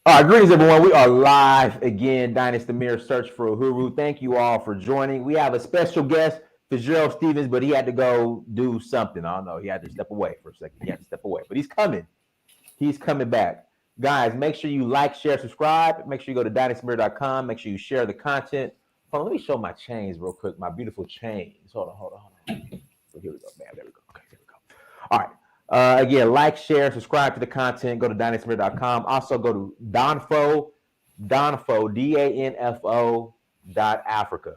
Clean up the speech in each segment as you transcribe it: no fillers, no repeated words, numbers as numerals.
All right, greetings everyone. We are live again. Dynasty Mirror Search for Uhuru. Thank you all for joining. We have a special guest, Fitzgerald Stevens, but he had to go do something. I don't know. He had to step away for a second. He had to step away, but he's coming. He's coming back. Guys, make sure you like, share, subscribe. Make sure you go to dynastymirror.com. Make sure you share the content. Hold on, let me show my chains real quick. My beautiful chains. Hold on. So here we go. Man, there we go. Okay, here we go. All right. Again, like, share, subscribe to the content. Go to dynastymirror.com. Also go to Donfo, DANFO .Africa.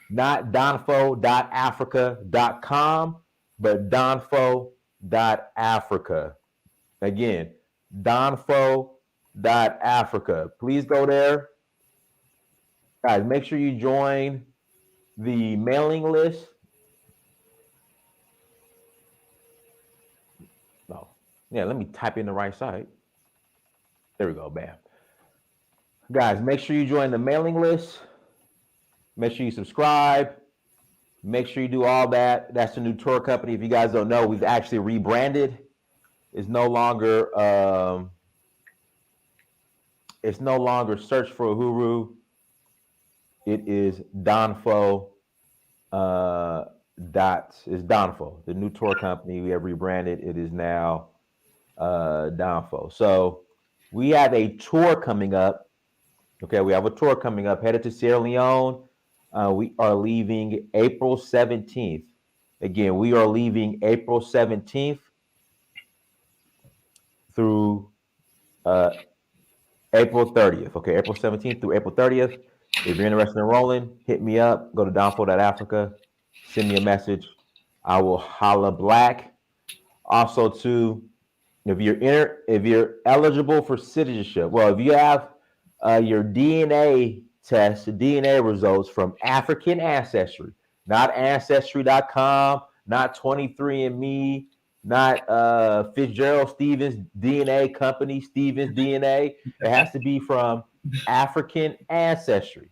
Not donfo.africa.com, but donfo.africa. Again, donfo.africa. Please go there. Guys, make sure you join the mailing list. No. Yeah, let me type in the right site. There we go, bam. Guys, make sure you join the mailing list. Make sure you subscribe. Make sure you do all that. That's the new tour company. If you guys don't know, we've actually rebranded. It's no longer Search for Uhuru. It is Donfo. It's Donfo, the new tour company. We have rebranded. It is now Donfo. So we have a tour coming up. Okay, we have a tour coming up. Headed to Sierra Leone. We are leaving April 17th. Again, we are leaving April 17th through April 30th. Okay, April 17th through April 30th. If you're interested in rolling, hit me up. Go to donfo.africa. Send me a message. I will holla black. Also, too, if you're eligible for citizenship, well, if you have your DNA test, DNA results from African ancestry, not ancestry.com, not 23andMe, not Fitzgerald Stevens DNA company, Stevens DNA. It has to be from African ancestry.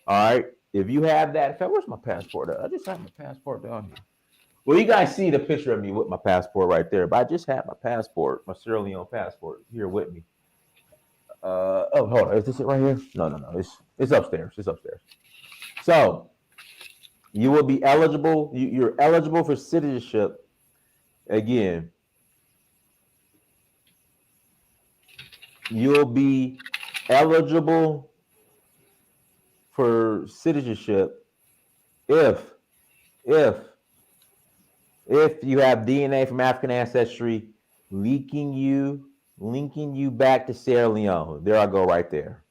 All right. If you have that, in fact, where's my passport? I just have my passport down here. Well, you guys see the picture of me with my passport right there, but I just had my passport, my Sierra Leone passport, here with me. Hold on. Is this it right here? No. It's upstairs. It's upstairs. So you will be eligible. You're eligible for citizenship. Again, you'll be eligible for citizenship if you have DNA from African ancestry linking you back to Sierra Leone. There I go right there.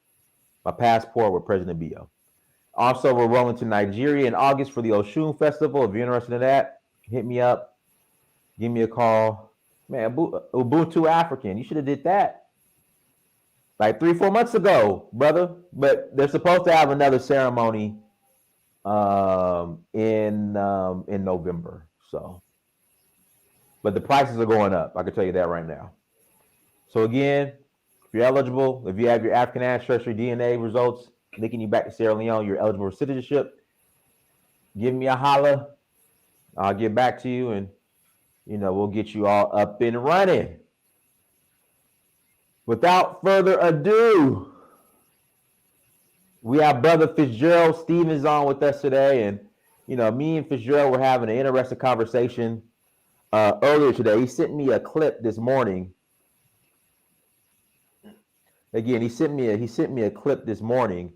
My passport with President Bio. Also, we're rolling to Nigeria in August for the Oshun Festival. If you're interested in that, hit me up. Give me a call. Man, Ubuntu African. You should have did that like 3-4 months ago, brother. But they're supposed to have another ceremony in November. So, but the prices are going up. I can tell you that right now. So again, if you're eligible, if you have your African ancestry DNA results linking you back to Sierra Leone, you're eligible for citizenship. Give me a holla. I'll get back to you, and we'll get you all up and running. Without further ado, we have Brother Fitzgerald Stevens on with us today, and me and Fitzgerald were having an interesting conversation earlier today. He sent me a clip this morning. Again, he sent me a clip this morning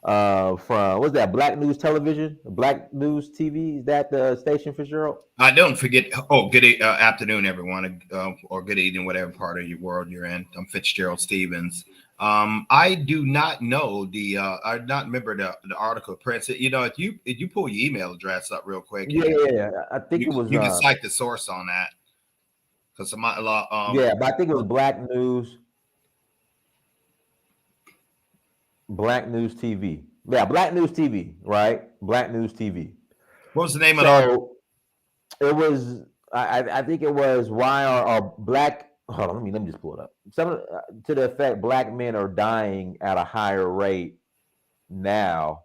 from what's that? Black News Television, Black News TV. Is that the station, Fitzgerald? Don't forget. Oh, good afternoon, everyone, or good evening, whatever part of your world you're in. I'm Fitzgerald Stevens. I do not know I not remember the article prints. If you pull your email address up real quick. Yeah. I think it was. You can cite the source on that because but I think it was Black News TV. Yeah, Black News TV, right? Black News TV. What was the name of the article? It was, I think it was why are black. Hold on, let me just pull it up. Some to the effect black men are dying at a higher rate now.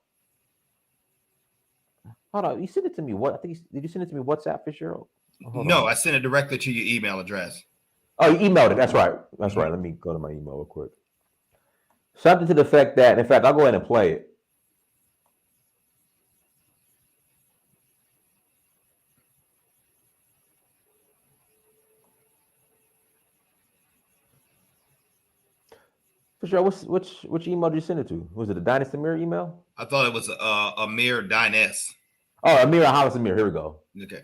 Hold on, you sent it to me. What? Did you send it to me WhatsApp, Fitzgerald? No, I sent it directly to your email address. Oh, you emailed it. That's right. Let me go to my email real quick. Something to the effect that, in fact, I'll go ahead and play it. For sure. Which email did you send it to? Was it a Dynasty Mirror email? I thought it was Amir Dines. Oh, Amir Hollis Amir. Here we go. Okay.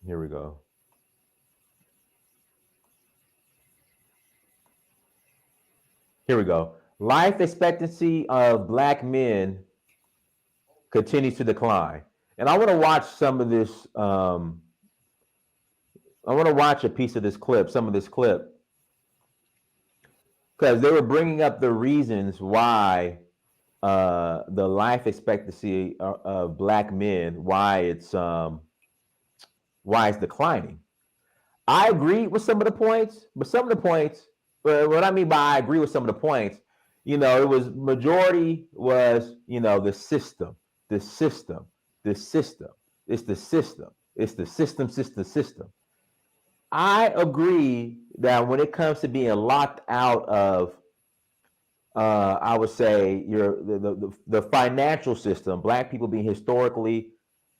Here we go. Here we go. Life expectancy of black men continues to decline. And I want to watch some of this. I want to watch a piece of this clip, some of this clip, because they were bringing up the reasons why the life expectancy of black men, why it's declining. I agree with some of the points, but some of the points, what I mean by I agree with some of the points, it was majority was, the system. It's the system. I agree that when it comes to being locked out of, I would say the financial system, black people being historically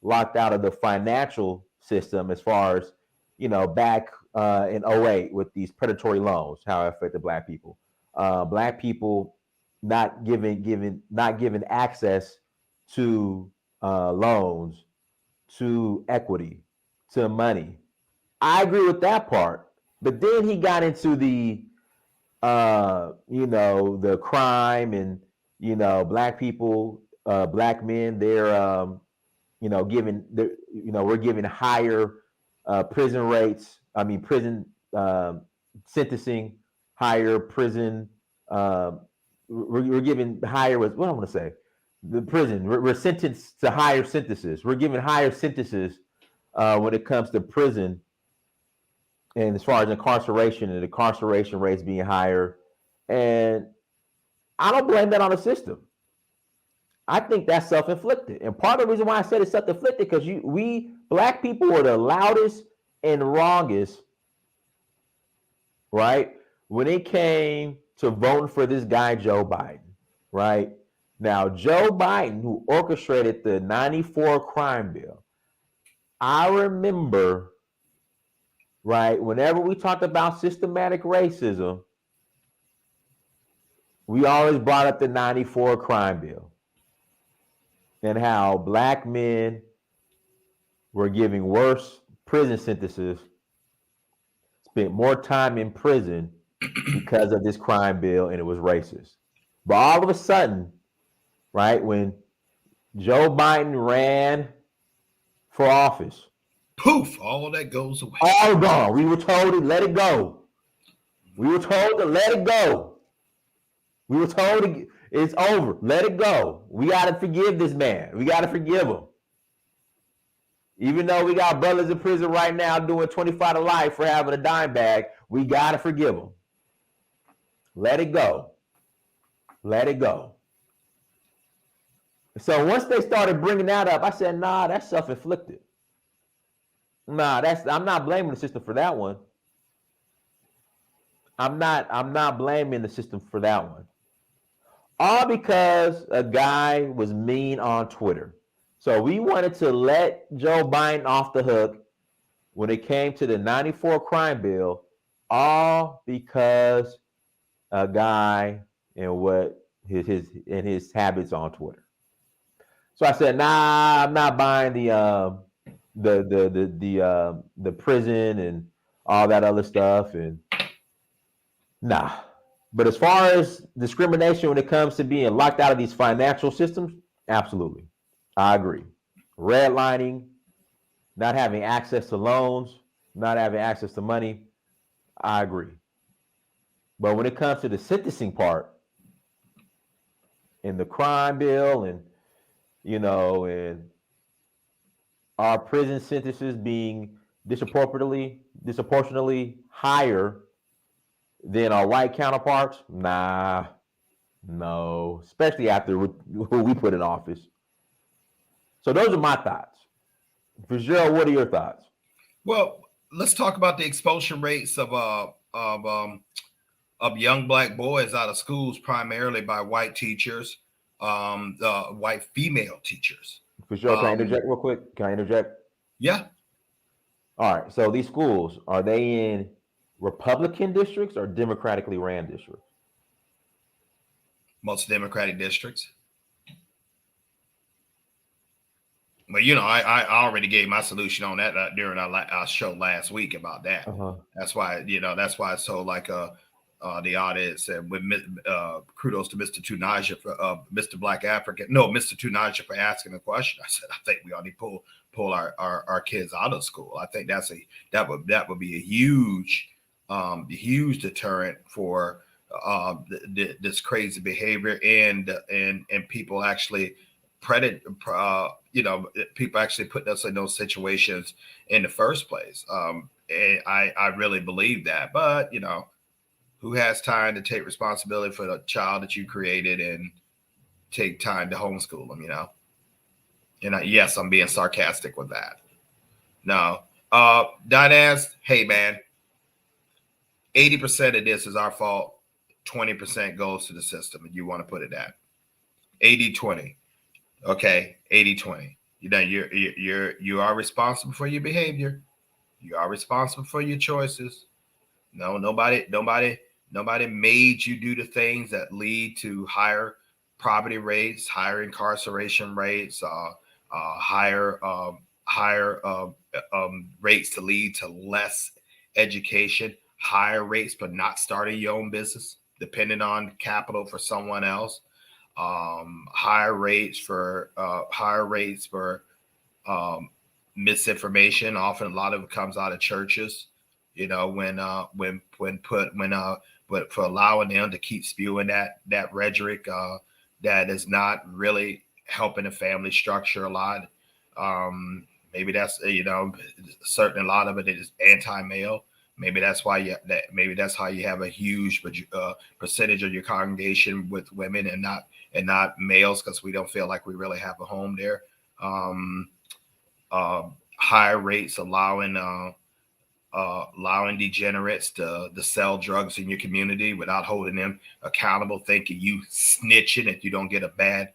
locked out of the financial system, as far as back in '08 with these predatory loans, how it affected black people. Black people not given access to loans, to equity, to money. I agree with that part. But then he got into the the crime and black people, black men, they're we're giving higher prison rates. I mean prison sentencing, higher prison. We're giving higher. What I want to say, the prison. We're sentenced to higher sentences. We're giving higher sentences when it comes to prison. And as far as incarceration and incarceration rates being higher, and I don't blame that on the system. I think that's self-inflicted. And part of the reason why I said it's self-inflicted, because we black people were the loudest and wrongest, right? When it came to voting for this guy, Joe Biden, right? Now, Joe Biden, who orchestrated the 94 crime bill, I remember, right, whenever we talked about systematic racism, we always brought up the 94 crime bill and how black men were giving worse prison sentences, spent more time in prison because of this crime bill, and it was racist. But all of a sudden, right, when Joe Biden ran for office, poof, all that goes away. All gone. We were told to let it go. We were told to let it go. We were told it's over. Let it go. We got to forgive this man. We got to forgive him. Even though we got brothers in prison right now doing 25 to life for having a dime bag, we got to forgive them. Let it go. Let it go. So once they started bringing that up, I said, nah, that's self-inflicted. Nah, I'm not blaming the system for that one. I'm not blaming the system for that one. All because a guy was mean on Twitter. So we wanted to let Joe Biden off the hook when it came to the 94 crime bill, all because a guy and what his habits on Twitter. So I said, nah, I'm not buying the prison and all that other stuff, and nah. But as far as discrimination when it comes to being locked out of these financial systems, absolutely, I agree. Redlining, not having access to loans, not having access to money, I agree. But when it comes to the sentencing part in the crime bill, and and our prison sentences being disproportionately higher than our white counterparts, nah, no, especially after who we put in office. So those are my thoughts. Fitzgerald, what are your thoughts? Well, let's talk about the expulsion rates of young black boys out of schools, primarily by white teachers, white female teachers. For sure. Can I interject real quick? Can I interject? Yeah, All right. So these schools, are they in Republican districts or democratically ran districts? most Democratic districts. But you know, I already gave my solution on that during our show last week about that. Uh-huh. That's why that's why it's so like the audience and with kudos to Mr. Tunaja for Mr. Black African, no, Mr. Tunaja for asking the question. I said I think we ought to pull our kids out of school. I think that would be a huge deterrent for this crazy behavior and people actually people actually putting us in those situations in the first place. And I really believe that, but who has time to take responsibility for the child that you created and take time to homeschool them? And yes, I'm being sarcastic with that. No, Don asked, hey man, 80% of this is our fault. 20% goes to the system, and you want to put it at 80-20. Okay, 80-20. You are responsible for your behavior. You are responsible for your choices. No, nobody made you do the things that lead to higher poverty rates, higher incarceration rates, higher rates to lead to less education, higher rates for not starting your own business, depending on capital for someone else. Higher rates for misinformation. Often a lot of it comes out of churches, but for allowing them to keep spewing that rhetoric that is not really helping the family structure a lot. Maybe that's certainly a lot of it is anti-male. Maybe that's how you have a huge percentage of your congregation with women and not males, because we don't feel like we really have a home there. Higher rates allowing degenerates to sell drugs in your community without holding them accountable, thinking you snitching if you don't get a bad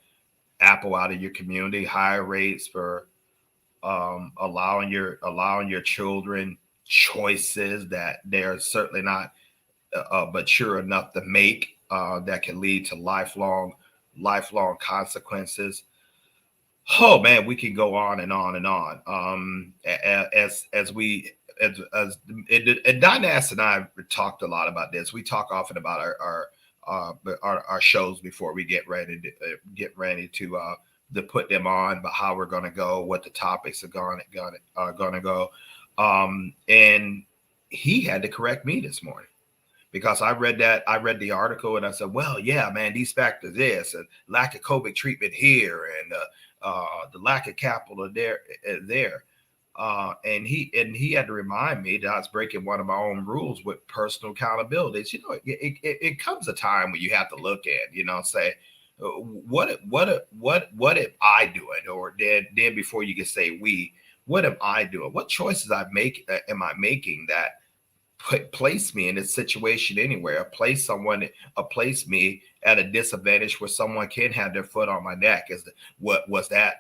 apple out of your community. Higher rates for allowing your children choices that they're certainly not mature enough to make, that can lead to lifelong consequences. Oh man, we can go on and on and on. And Dynas and I talked a lot about this. We talk often about our shows before we get ready to put them on, but how we're going to go, what the topics are going to go. And he had to correct me this morning, because I read the article and I said, well, yeah, man, these factors, this and lack of COVID treatment here, and the lack of capital there. And he had to remind me that I was breaking one of my own rules with personal accountability. It comes a time when you have to look at, say, what am I doing? Or then before you can say we, what am I doing? What choices am I making that place me in this situation anywhere, place me at a disadvantage where someone can have their foot on my neck? Was that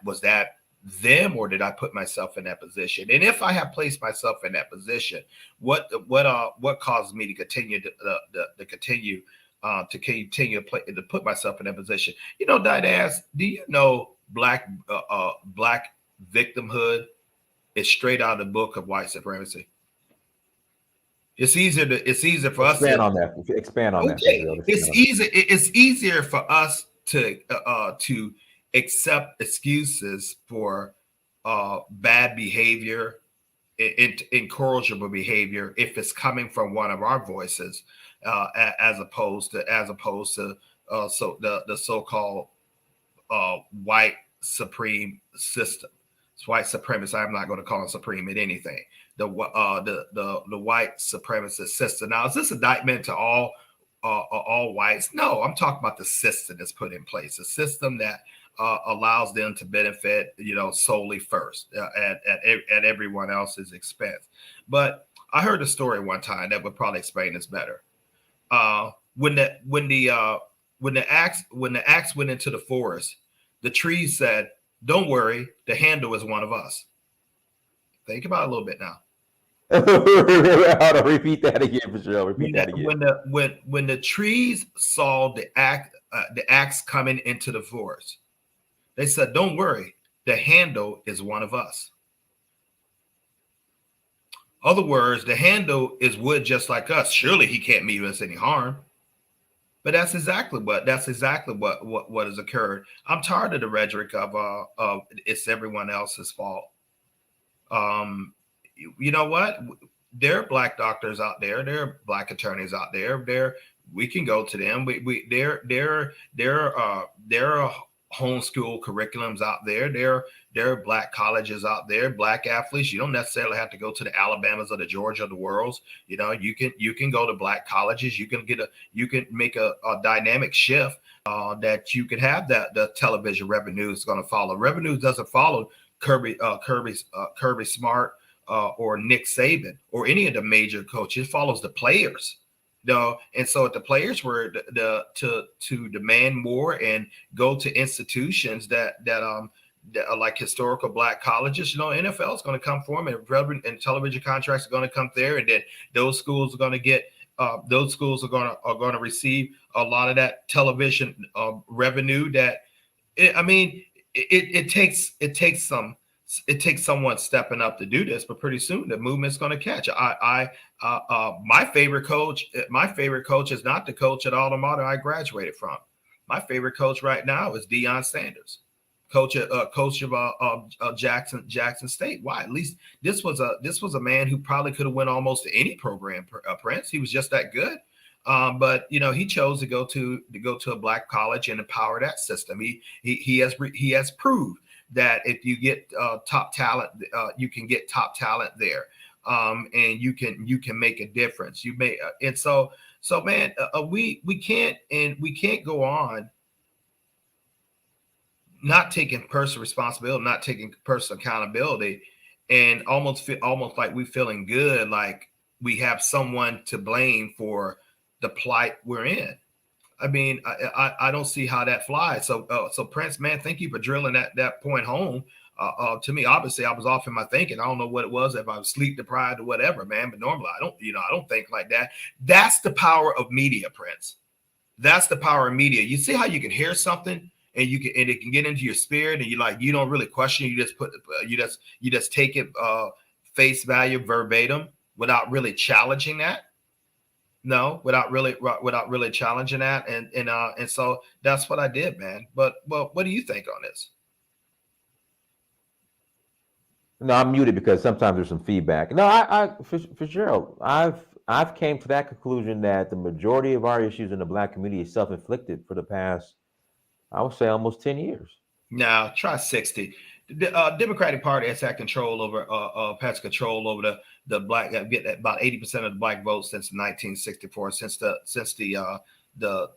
them, or did I put myself in that position? And if I have placed myself in that position, what causes me to continue to put myself in that position? Didas, do you know black victimhood is straight out of the book of white supremacy? It's easier for us to expand on that. Okay, it's easier for us to accept excuses for bad behavior, incorrigible behavior, if it's coming from one of our voices, as opposed to the so-called white supreme system. It's white supremacist. I'm not going to call it supreme in anything. The white supremacist system. Now, is this indictment to all whites? No, I'm talking about the system that's put in place, a system that allows them to benefit, solely first at everyone else's expense. But I heard a story one time that would probably explain this better. When the axe went into the forest, the trees said, "Don't worry, the handle is one of us." Think about it a little bit now. Hold on, repeat that again, Fitzgerald. Repeat that again. When the trees saw the axe coming into the forest, they said, "Don't worry, the handle is one of us." Other words, the handle is wood just like us. Surely he can't mean us any harm. But that's exactly what has occurred. I'm tired of the rhetoric of it's everyone else's fault. You know what? There are black doctors out there. There are black attorneys out there. We can go to them. There are homeschool curriculums out there. There are black colleges out there, black athletes. You don't necessarily have to go to the Alabamas or the Georgia of the worlds. You can go to black colleges. You can make a dynamic shift that you can have that the television revenue is going to follow. Revenue doesn't follow Kirby Smart or Nick Saban or any of the major coaches. It follows the players. And so if the players were to demand more and go to institutions that are like historical black colleges, NFL is going to come for them, and television contracts are going to come there, and then those schools are going to get those schools are going to receive a lot of that television revenue. It takes someone stepping up to do this, but pretty soon the movement's going to catch. My favorite coach is not the coach at alma mater I graduated from. My favorite coach right now is Deion Sanders, coach of Jackson State. Why? At least this was a man who probably could have went almost to any program. Prince, he was just that good. But he chose to go to a black college and empower that system. He has proved that if you get top talent, you can get top talent there, and you can make a difference. Man, we can't go on not taking personal responsibility, not taking personal accountability, and almost like we feeling good, like we have someone to blame for the plight we're in. I mean, I don't see how that flies. So Prince, man, thank you for drilling that point home. To me, obviously, I was off in my thinking. I don't know what it was, if I was sleep deprived or whatever, man. But normally, I don't think like that. That's the power of media, Prince. That's the power of media. You see how you can hear something and it can get into your spirit, and you don't really question. You just take it face value verbatim without really challenging that. No, without really challenging that, and so that's what I did, man. But what do you think on this? No, I'm muted because sometimes there's some feedback. No, Fitzgerald, I've came to that conclusion that the majority of our issues in the black community is self-inflicted for the past, I would say, almost 10 years. Now try 60. The Democratic Party has had control over the black, get about 80% of the black votes since 1964, since the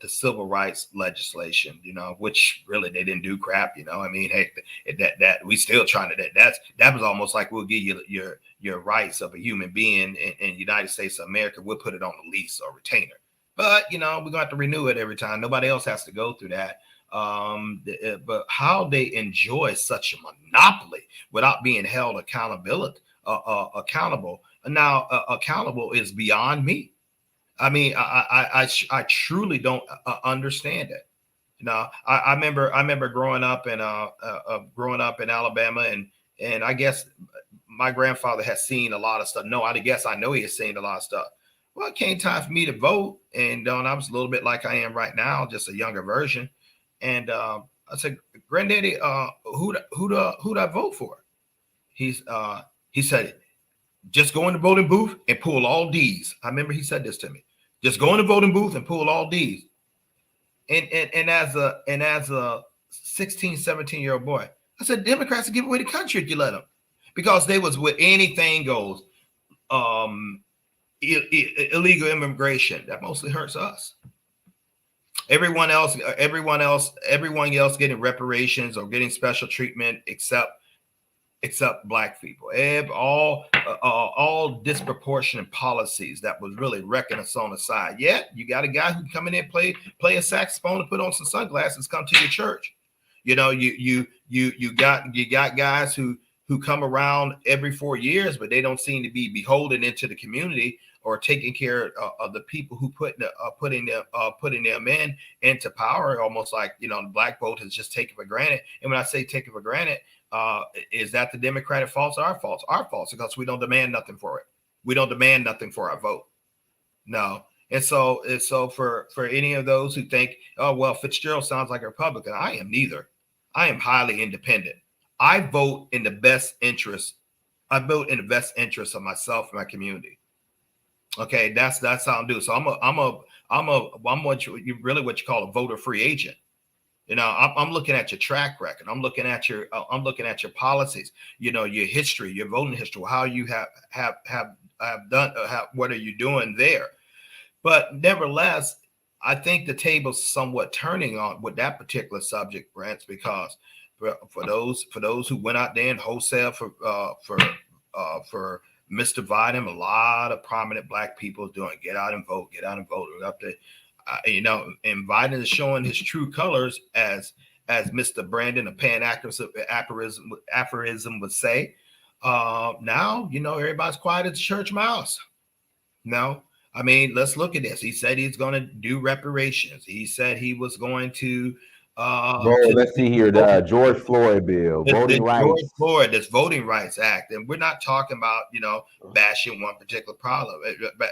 civil rights legislation, which really they didn't do crap. I mean, hey, that we still trying to that was almost like we'll give you your rights of a human being in the United States of America. We'll put it on a lease or retainer, but we're gonna have to renew it every time. Nobody else has to go through that. But how they enjoy such a monopoly without being held accountable. Now, accountable is beyond me. I mean, I truly don't understand it. I remember growing up in Alabama, and I guess my grandfather has seen a lot of stuff. No, I guess I know he has seen a lot of stuff. Well, it came time for me to vote, and I was a little bit like I am right now, just a younger version. And I said, "Granddaddy, who'd I vote for?" He said, "Just go in the voting booth and pull all D's." I remember he said this to me. Just go in the voting booth and pull all D's. And as a 16, 17-year-old boy, I said, Democrats will give away the country if you let them, because they was with anything goes. Illegal immigration that mostly hurts us. Everyone else getting reparations or getting special treatment except black people. All disproportionate policies that was really wrecking us on the side. Yet you got a guy who come in there, play a saxophone and put on some sunglasses, come to your church. You know, you got guys who come around every 4 years, but they don't seem to be beholden into the community or taking care of the people who putting them into power, almost like, you know, the black vote is just taken for granted. And when I say taken for granted, is that the Democratic fault or our fault? Our fault, because we don't demand nothing for it. We don't demand nothing for our vote. No. And so for any of those who think, oh, well, Fitzgerald sounds like a Republican, I am neither. I am highly independent. I vote in the best interest. I vote in the best interest of myself and my community. Okay, that's how I'm doing. So I'm what you call a voter free agent. You know, I'm looking at your track record. I'm looking at your policies. You know, your history, your voting history, how you have done. What are you doing there? But nevertheless, I think the table's somewhat turning on with that particular subject, Brent, because for those who went out there and wholesale for Mr. Biden, a lot of prominent black people doing get out and vote. Up to, you know, and Biden is showing his true colors as Mr. Brandon, a aphorism would say. Now, you know, everybody's quiet as a church mouse. No, I mean, let's look at this. He said he's going to do reparations. He said he was going to. Let's see here. The George Floyd bill, voting rights. George Floyd, this Voting Rights Act, and we're not talking about, you know, bashing one particular problem,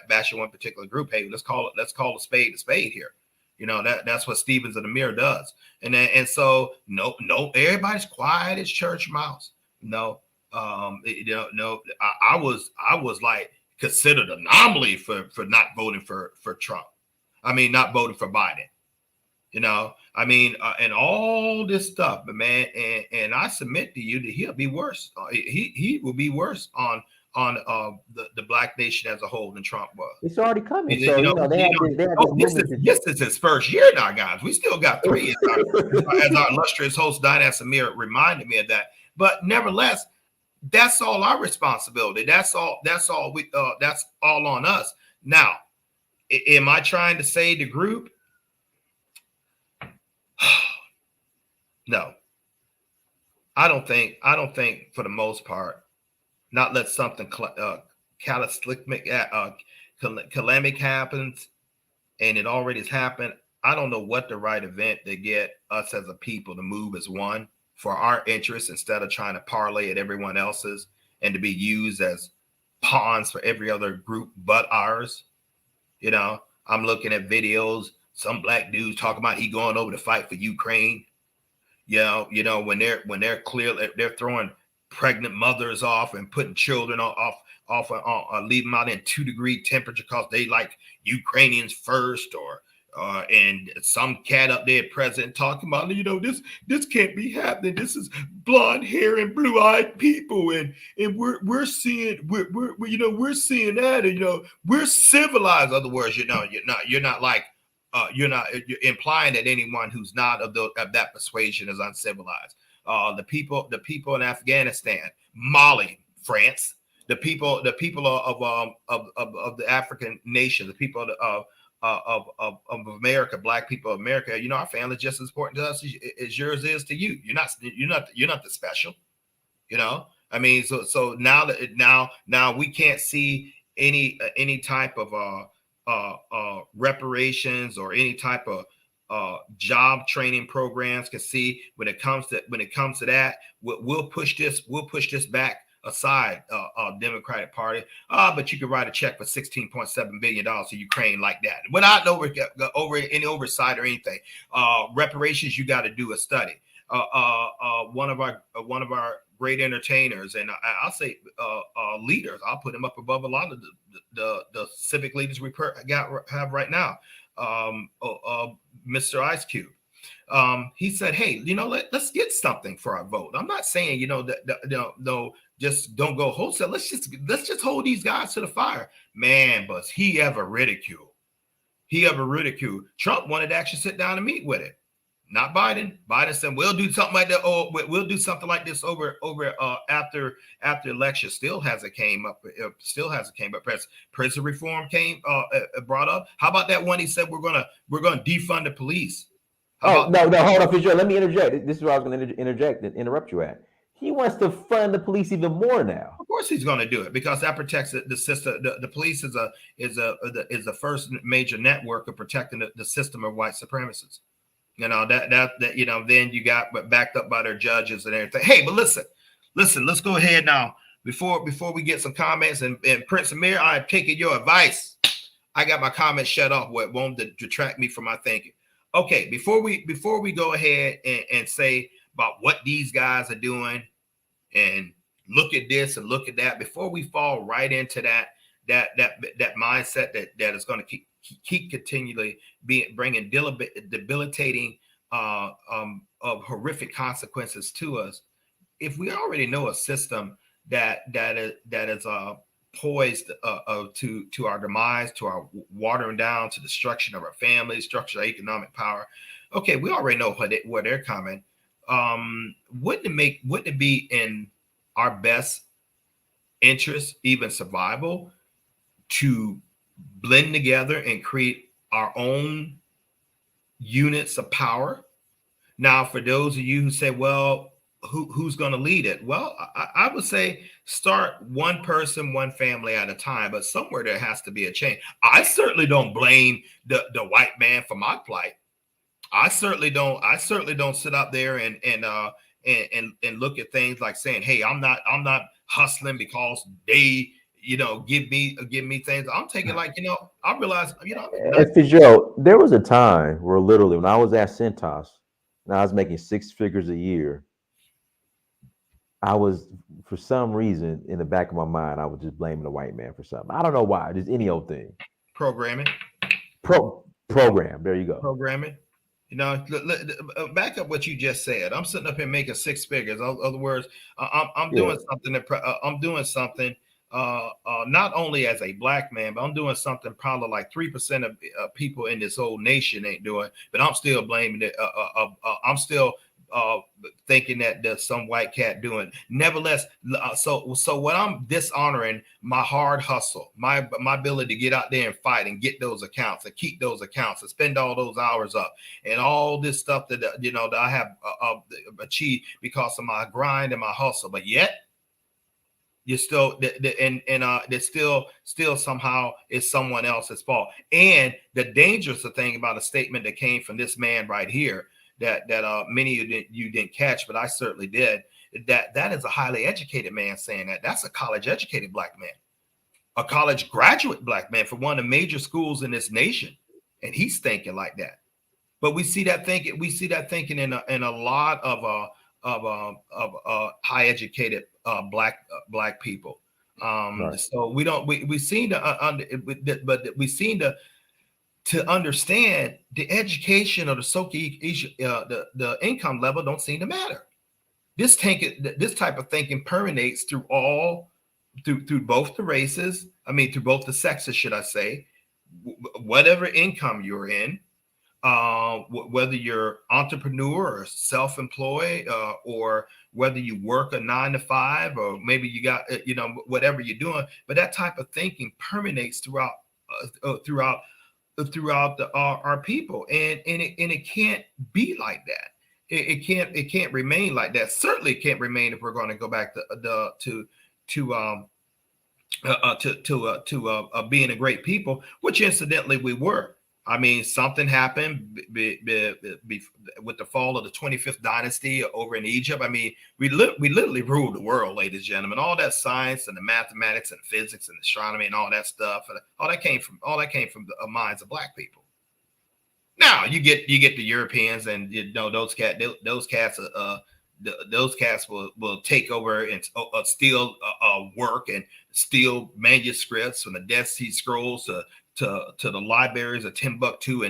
bashing one particular group. Hey, let's call a spade here. You know, that's what Stevens of the Mirror does. And so no, everybody's quiet as church mouse. No, no. I was like considered anomaly for not voting for Trump. I mean, not voting for Biden. You know, I mean, and all this stuff, but man, and I submit to you that he'll be worse. He will be worse on the black nation as a whole than Trump was. It's already coming. So this is his first year now, guys. We still got 3, as our illustrious host Dinah Samir reminded me of that. But nevertheless, that's all our responsibility. That's all on us. Now, am I trying to say the group? No, I don't think for the most part, not let something cataclysmic calamity happens, and it already has happened. I don't know what the right event to get us as a people to move as one for our interests instead of trying to parlay at everyone else's and to be used as pawns for every other group but ours. You know, I'm looking at videos. Some black dudes talking about he going over to fight for Ukraine. You know, when they're clear, they're throwing pregnant mothers off and putting children off, leaving them out in 2-degree temperature because they like Ukrainians first, or and some cat up there, president, talking about, you know, this can't be happening. This is blonde hair and blue-eyed people, and we're seeing we're seeing that, and you know, we're civilized. In other words, you're not like. You're implying that anyone who's not of that persuasion is uncivilized. The people in Afghanistan, Mali, France, the people of the African nations, the people of America, black people of America. You know, our family is just as important to us as yours is to you. You're not the special. You know, I mean, so now we can't see any type of reparations or any type of job training programs. Can see when it comes to that, we'll push this back aside, Democratic Party. But you can write a check for $16.7 billion to Ukraine like that without over any oversight or anything. Reparations, you got to do a study. One of our great entertainers, and I'll say leaders. I'll put him up above a lot of the civic leaders we have right now. Mr. Ice Cube. He said, "Hey, you know, let's get something for our vote." I'm not saying, you know, no, just don't go wholesale. Let's just hold these guys to the fire, man. Was he ever ridiculed? he ever ridiculed. Trump wanted to actually sit down and meet with it. Not Biden. Biden said, "We'll do something like that. Oh, we'll do something like this over after election." Still hasn't came up. Still hasn't came up. Prison reform came brought up. How about that one? He said we're gonna defund the police. How about no, hold on, Fitzgerald. Let me interject. This is where I was going to interject and interrupt you at. He wants to fund the police even more now. Of course, he's going to do it because that protects the system. The police is the first major network of protecting the system of white supremacists. You know that then you got backed up by their judges and everything. Hey, but listen, let's go ahead now before we get some comments and Prince Amir, I'm taking your advice. I got my comments shut off. What won't detract me from my thinking. Okay, before we go ahead and say about what these guys are doing and look at this and look at that, before we fall right into that mindset that is going to keep continually bringing debilitating of horrific consequences to us. If we already know a system that is poised to our demise, to our watering down, to destruction of our families, structure of economic power. Okay, we already know where they're coming. Wouldn't it be in our best interest, even survival, to blend together and create our own units of power? Now, for those of you who say, well, who's going to lead it? Well, I would say start one person, one family at a time, but somewhere there has to be a change. I certainly don't blame the white man for my plight. I certainly don't sit up there and look at things like saying, hey, I'm not hustling because they give me things. I'm taking I realize, Fitzgerald, there was a time where literally when I was at Centos and I was making six figures a year, I was, for some reason, in the back of my mind, I was just blaming the white man for something. I don't know why, just any old thing. Programming. Program. There you go. Programming. Back up what you just said. I'm sitting up here making six figures. In other words, I'm doing something. I'm doing something. Not only as a black man, but I'm doing something probably like 3% of people in this whole nation ain't doing. But I'm still blaming it. I'm still thinking that there's some white cat doing. Nevertheless, so what I'm dishonoring my hard hustle, my ability to get out there and fight and get those accounts and keep those accounts and spend all those hours up and all this stuff that that I have achieved because of my grind and my hustle. But yet you're still there's still somehow is someone else's fault. And the dangerous thing about a statement that came from this man right here that many of you didn't catch, but I certainly did, that is a highly educated man saying that. That's a college educated black man, a college graduate black man from one of the major schools in this nation, and he's thinking like that. But we see that thinking in a lot of high educated black people. Right. So we seem to understand the education or the income level don't seem to matter. This type of thinking permeates through both the races. I mean, through both the sexes, should I say? Whatever income you're in, whether you're entrepreneur or self-employed, or whether you work a 9-to-5, or maybe you got whatever you're doing. But that type of thinking permeates throughout our people, and it can't be like that. It can't remain like that. Certainly can't remain if we're going to go back to being a great people, which incidentally we were. I mean, something happened with the fall of the 25th dynasty over in Egypt. I mean, we literally ruled the world, ladies and gentlemen. All that science and the mathematics and physics and astronomy and all that stuff, all that came from the minds of black people. Now you get the Europeans, and those cats will take over and steal work and steal manuscripts from the Dead Sea Scrolls to the libraries of Timbuktu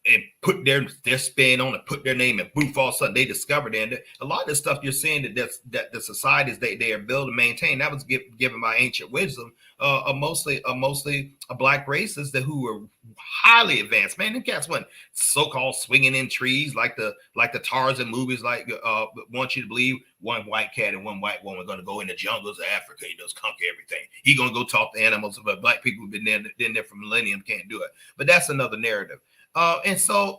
and put their spin on it, put their name, and boof, all of a sudden they discovered it. And a lot of the stuff you're seeing that the societies they are built and maintain, that was given by ancient wisdom, mostly black races who were highly advanced. Man, them cats went so-called swinging in trees like the Tarzan movies, want you to believe one white cat and one white woman are going to go in the jungles of Africa and just conquer everything. He's going to go talk to animals, but black people who've been there for millennium can't do it. But that's another narrative. And so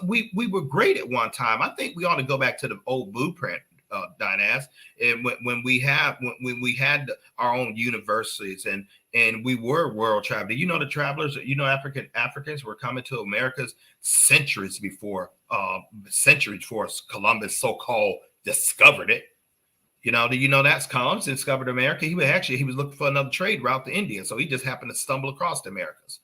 we were great at one time. I think we ought to go back to the old blueprint, Dynas, and when we had our own universities and we were world traveling. You know, the travelers, you know, Africans were coming to Americas centuries before Columbus so-called discovered it. You know that's Columbus discovered America. He was looking for another trade route to India, so he just happened to stumble across the Americas.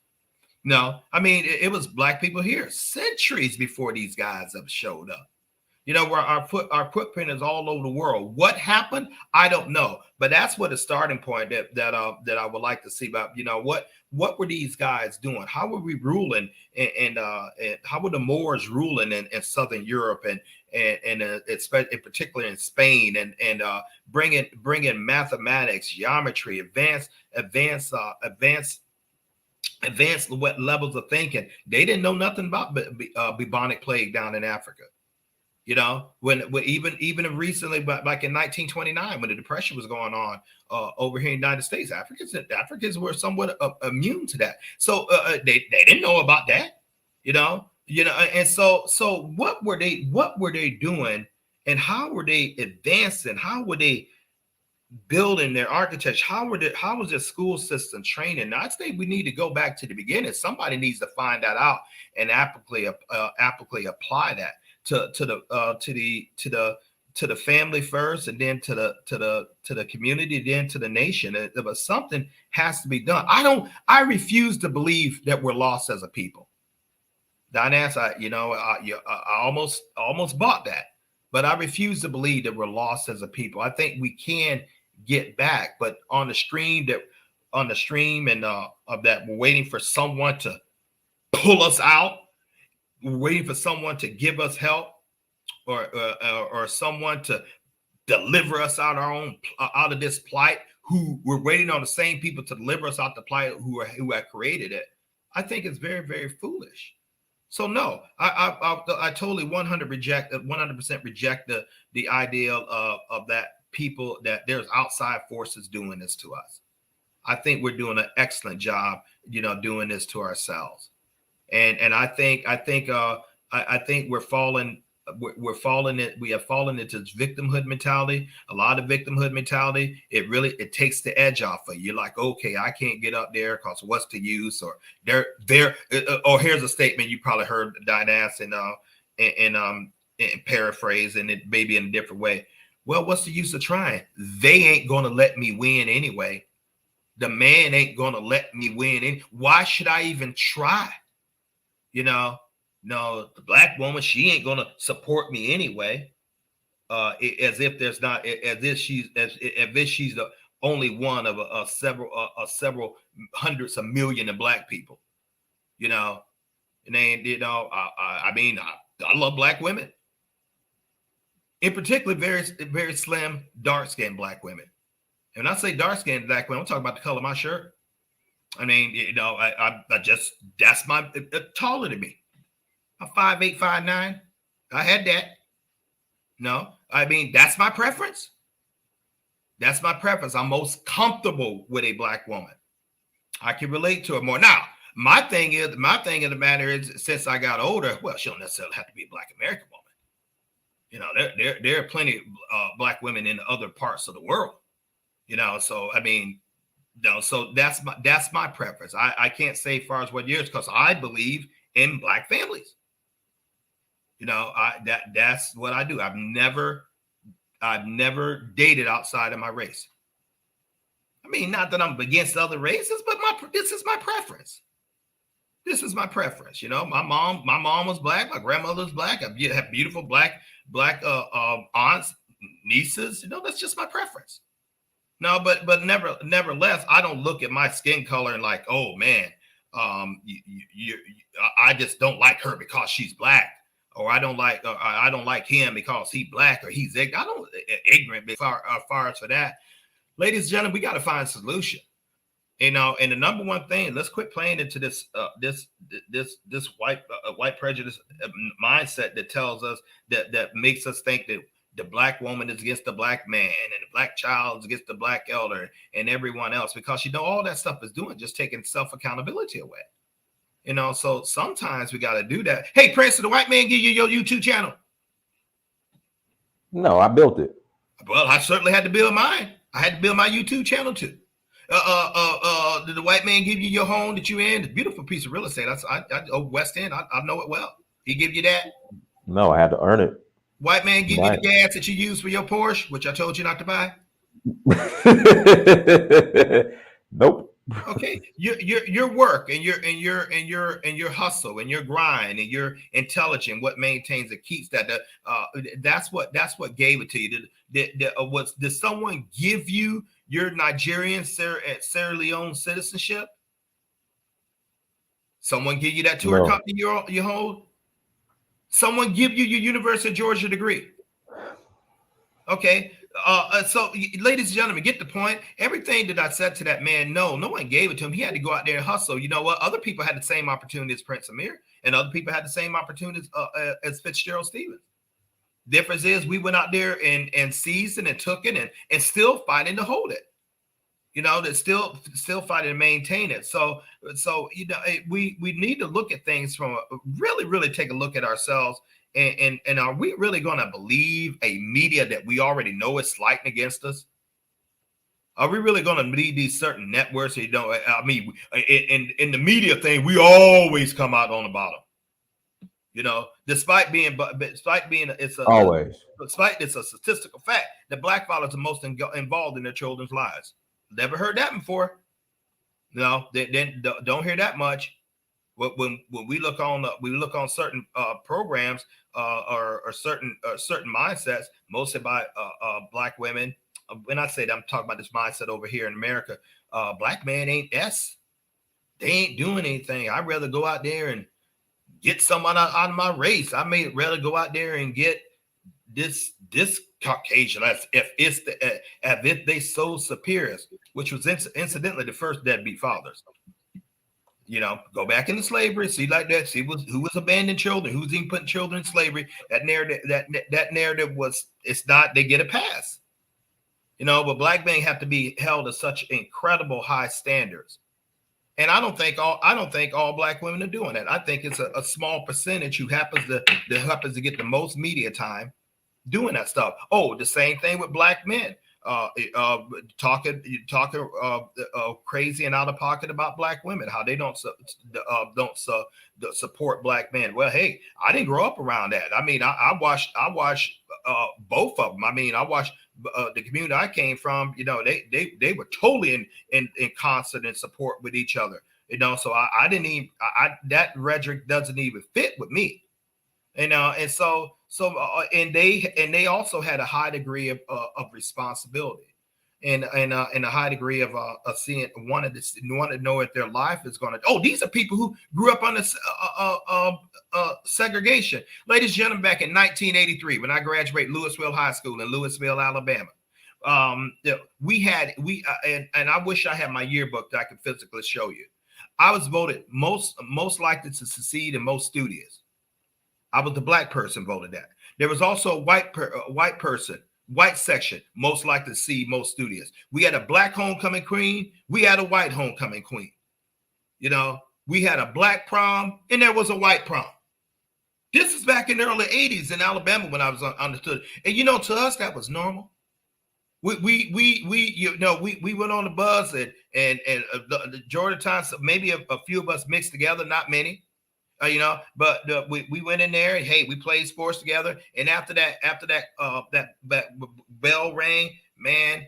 No, I mean, it was black people here centuries before these guys have showed up. You know, where our footprint is all over the world. What happened? I don't know, but that's what a starting point that I would like to see about. You know, what were these guys doing? How were we ruling, and how were the Moors ruling in Southern Europe and particularly in Spain and bringing mathematics, geometry, advanced what levels of thinking. They didn't know nothing about bubonic plague down in Africa. You know, when even recently, but like in 1929, when the Depression was going on over here in the United States, Africans were somewhat immune to that. So they didn't know about that. You know, and so what were they doing, and how were they advancing? How were they building their architecture? How was their school system training? Now, I think we need to go back to the beginning. Somebody needs to find that out and applicably apply that to the family first, and then to the community, then to the nation. But something has to be done. I refuse to believe that we're lost as a people. Dynas, I almost bought that, but I refuse to believe that we're lost as a people. I think we can get back, but on the stream and of that, we're waiting for someone to pull us out. We're waiting for someone to give us help, or someone to deliver us out of this plight. Who we're waiting on the same people to deliver us out the plight who have created it. I think it's very, very foolish. So no, I totally 100% reject the idea of that people, that there's outside forces doing this to us. I think we're doing an excellent job, doing this to ourselves. And I think we're falling. We have fallen into this victimhood mentality. A lot of victimhood mentality. It takes the edge off of you. You're like, okay, I can't get up there because what's the use? Or or here's a statement you probably heard Dynas and paraphrase, and it maybe in a different way. Well, what's the use of trying? They ain't gonna let me win anyway. The man ain't gonna let me win. Why should I even try? No, the black woman, she ain't gonna support me anyway. As if she's the only one of several hundreds of millions of black people. And then I love black women, in particular very, very slim, dark-skinned black women. And when I say dark-skinned black women, I'm talking about the color of my shirt. I mean, I just, that's taller than me. I'm 5'8", 5'9". I had that. No, I mean, that's my preference. That's my preference. I'm most comfortable with a black woman. I can relate to her more. Now, my thing of the matter is, since I got older, well, she don't necessarily have to be a black American woman. There are plenty of black women in other parts of the world. So I mean, so that's my preference. I can't say as far as what yours, because I believe in black families. That's what I do. I've never dated outside of my race. I mean, not that I'm against other races, but this is my preference. This is my preference. My mom was black. My grandmother was black. I have beautiful black aunts, nieces. That's just my preference. No, but nevertheless, I don't look at my skin color and like, oh man, I just don't like her because she's black, or I don't like him because he's black or he's ignorant. I don't ignorant as far as for that. Ladies and gentlemen, we got to find a solution. And the number one thing, let's quit playing into this white prejudice mindset that tells us that makes us think that the black woman is against the black man and the black child is against the black elder and everyone else, because all that stuff is doing just taking self accountability away. So sometimes we got to do that. Hey, Prince, did the white man give you your YouTube channel? No, I built it. Well, I certainly had to build mine. I had to build my YouTube channel too. Did the white man give you your home that you in? It's a beautiful piece of real estate. I West End. I know it well. He give you that? No, I had to earn it. White man give you the gas that you use for your Porsche, which I told you not to buy? Nope. Okay, your work and your hustle and your grind and your intelligence, what maintains and keeps that. That's what gave it to you. Did someone give you your Nigerian Sierra Leone citizenship? Someone give you that tour company you hold? Someone give you your University of Georgia degree? Okay. So, ladies and gentlemen, get the point. Everything that I said to that man, no one gave it to him. He had to go out there and hustle. You know what? Other people had the same opportunity as Prince Amir, and other people had the same opportunities as Fitzgerald Stevens. Difference is we went out there and seized it and took it and still fighting to hold it. That's still fighting to maintain it. So we need to look at things from really take a look at ourselves. And are we really going to believe a media that we already know is slighting against us? Are we really going to believe these certain networks? In the media thing, we always come out on the bottom. Despite it's a statistical fact that black fathers are most involved in their children's lives. Never heard that before. No, they don't hear that much. When we look on certain programs or certain mindsets, mostly by black women. When I say that, I'm talking about this mindset over here in America. Black man ain't S. They ain't doing anything. I'd rather go out there and get someone out of my race. I may rather go out there and get this Caucasian as if they so superior, which was incidentally the first deadbeat fathers. Go back into slavery, see like that, see who was abandoning children, who's even putting children in slavery. That narrative was, it's not, they get a pass. But black men have to be held to such incredible high standards. And I don't think all black women are doing that. I think it's a small percentage who happens to get the most media time doing that stuff. Oh, the same thing with black men. Talking crazy and out of pocket about black women, how they don't support black men. Well, hey, I didn't grow up around that. I mean, I watched both of them. I mean, I watched the community I came from. They were totally in concert and support with each other. So I didn't even that rhetoric doesn't even fit with me. And they also had a high degree of responsibility and a high degree of seeing wanted to know if their life is going to. Oh, these are people who grew up under segregation. Ladies and gentlemen, back in 1983, when I graduated Louisville High School in Louisville, Alabama, we and I wish I had my yearbook that I could physically show you. I was voted most likely to succeed and most studious. I was the black person voted that. There was also a white section, most likely to see most studious. We had a black homecoming queen. We had a white homecoming queen. We had a black prom and there was a white prom. This is back in the early 80s in Alabama when I was understood. And to us, that was normal. We went on the bus and the Georgia times, maybe a few of us mixed together, not many. But we went in there and hey, we played sports together. And after that bell rang, man,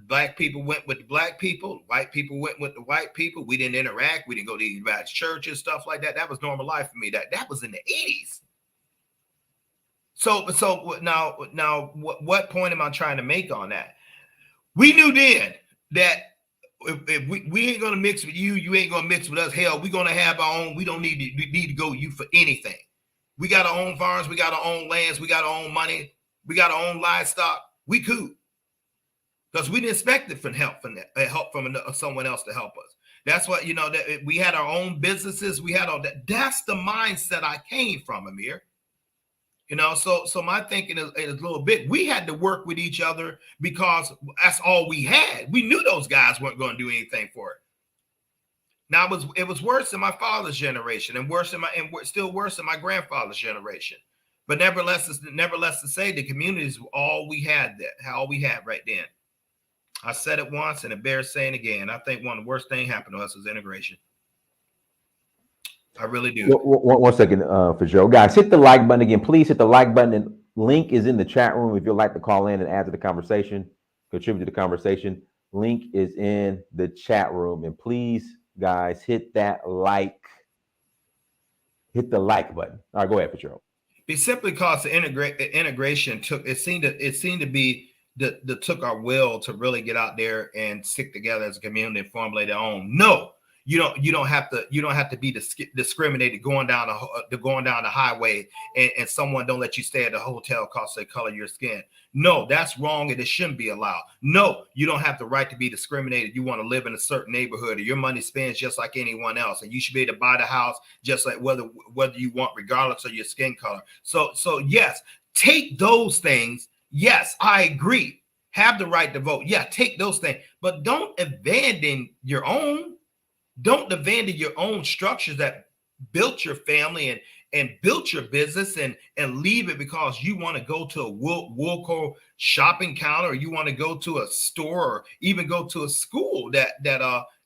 black people went with the black people, white people went with the white people. We didn't interact. We didn't go to anybody's churches, stuff like that. That was normal life for me. That was in the 80s. So now, what point am I trying to make on that? We knew then that if we ain't gonna mix with you, you ain't gonna mix with us. Hell, we gonna have our own. We don't need to go you for anything. We got our own farms, we got our own lands, we got our own money, we got our own livestock. We cool. Because we didn't expect it from help from someone else to help us. That's what, that we had our own businesses. We had all that. That's the mindset I came from, Amir. So my thinking is a little bit, we had to work with each other because that's all we had. We knew those guys weren't going to do anything for it. Now it was worse in my father's generation and still worse in my grandfather's generation. But nevertheless to say the communities were all we had right then. I said it once and it bears saying again. I think one of the worst things happened to us was integration. I really do. One second, Fitzgerald. Guys, hit the like button again. Please hit the like button. And link is in the chat room if you'd like to call in and add to the conversation, contribute to the conversation. Link is in the chat room. And please, guys, hit that like. Hit the like button. All right, go ahead, Fitzgerald. It's simply because the integration seemed to be that took our will to really get out there and stick together as a community and formulate our own. No. You don't have to be discriminated going down the highway and someone don't let you stay at the hotel because they color your skin. No, that's wrong and it shouldn't be allowed. No, you don't have the right to be discriminated. You want to live in a certain neighborhood or your money spends just like anyone else, and you should be able to buy the house just like whether you want, regardless of your skin color. So yes, take those things. Yes, I agree. Have the right to vote. Yeah, take those things, but don't abandon your own. Don't abandon your own structures that built your family and built your business and leave it because you want to go to a Woolco shopping counter or you want to go to a store or even go to a school that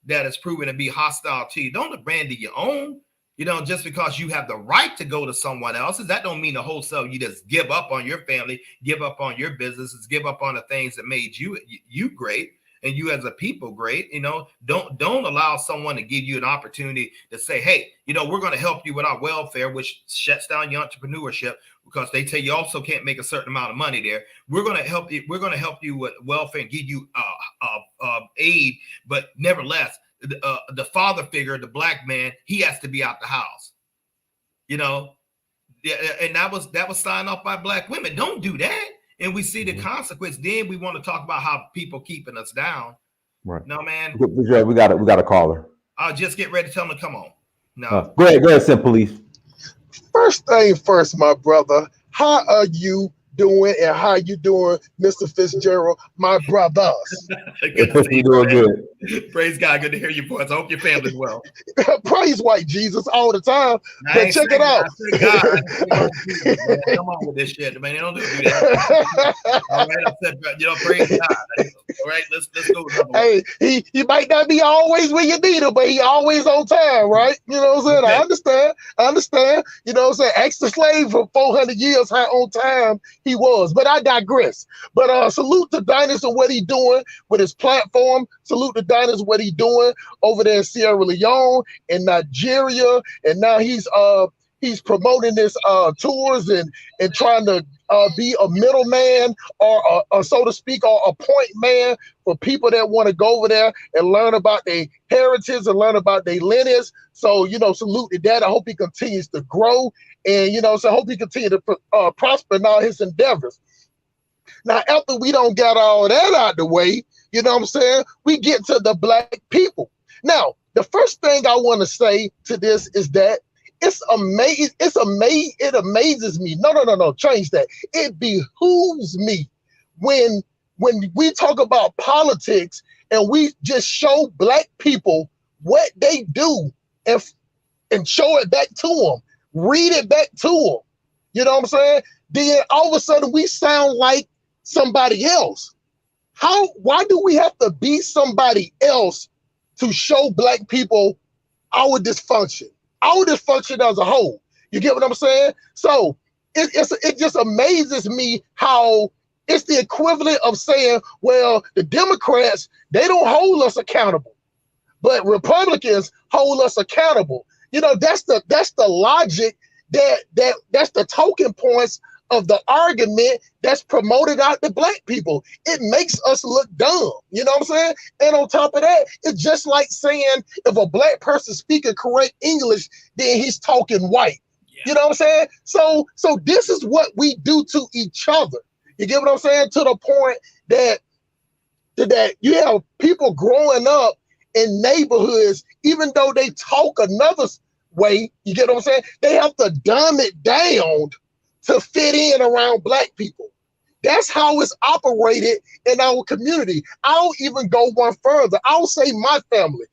is proven to be hostile to you. Don't abandon your own, just because you have the right to go to someone else's. That don't mean the wholesale you just give up on your family, give up on your businesses, give up on the things that made you great. And you as a people, great, don't allow someone to give you an opportunity to say, hey, we're going to help you with our welfare, which shuts down your entrepreneurship because they tell you also can't make a certain amount of money there. We're going to help you. We're going to help you with welfare and give you aid. But nevertheless, the father figure, the black man, he has to be out the house, and that was signed off by black women. Don't do that. And we see the consequence. Then we want to talk about how people keeping us down. Right. No, man. We got a caller. I'll just get ready to tell them to come on. No. Go ahead, Sim, please. First thing first, my brother. How are you doing and how you doing, Mr. Fitzgerald, my brothers? Good to see you, doing good. Praise God. Good to hear your voice. I hope your family's well. Praise white Jesus all the time. But check it out. Come on with this shit, man. They don't do that. All right, I said, praise God. All right, let's go. Hey, he might not be always where you need him, but he always on time, right? You know what I'm saying? Okay. I understand. You know what I'm saying? Ask the slave for 400 years how on time he was, but I digress. But salute to Dinus and what he doing with his platform. Salute to Dinus what he doing over there in Sierra Leone and Nigeria, and now he's promoting this tours and trying to be a middleman or so to speak, or a point man for people that want to go over there and learn about their heritage and learn about their lineage. So salute to that. I hope he continues to grow, and so I hope he continue to prosper in all his endeavors. Now, after we don't got all that out the way, you know what I'm saying, we get to the black people. Now, the first thing I want to say to this is that it's amazing. It amazes me. No. Change that. It behooves me when we talk about politics and we just show black people what they do and show it back to them, read it back to them. You know what I'm saying? Then all of a sudden we sound like somebody else. Why do we have to be somebody else to show black people our dysfunction as a whole? You get what I'm saying? So it just amazes me how it's the equivalent of saying, well, the Democrats, they don't hold us accountable, but Republicans hold us accountable. That's the logic that's the talking points of the argument that's promoted out to black people. It makes us look dumb. You know what I'm saying? And on top of that, it's just like saying if a black person speaking correct English, then he's talking white. You know what I'm saying? So this is what we do to each other. You get what I'm saying? To the point that you have people growing up in neighborhoods, even though they talk another way, you get what I'm saying? They have to dumb it down to fit in around black people. That's how it's operated in our community. I'll even go one further. I'll say my family.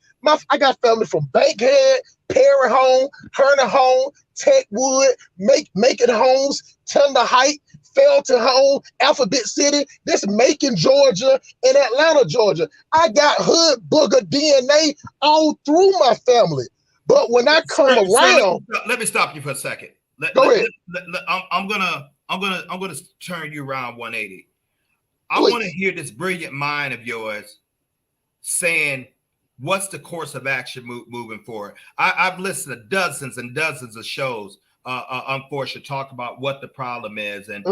I got family from Bankhead, Perry Home, Herner Home, Techwood, Macon Homes, Tender Height, Felton Home, Alphabet City, this Macon, Georgia, and Atlanta, Georgia. I got hood booger DNA all through my family. But when I come around, let me stop you for a second. Go ahead. I'm gonna turn you around 180. I want to hear this brilliant mind of yours saying, what's the course of action moving forward? I've listened to dozens and dozens of shows, unfortunately, talk about what the problem is and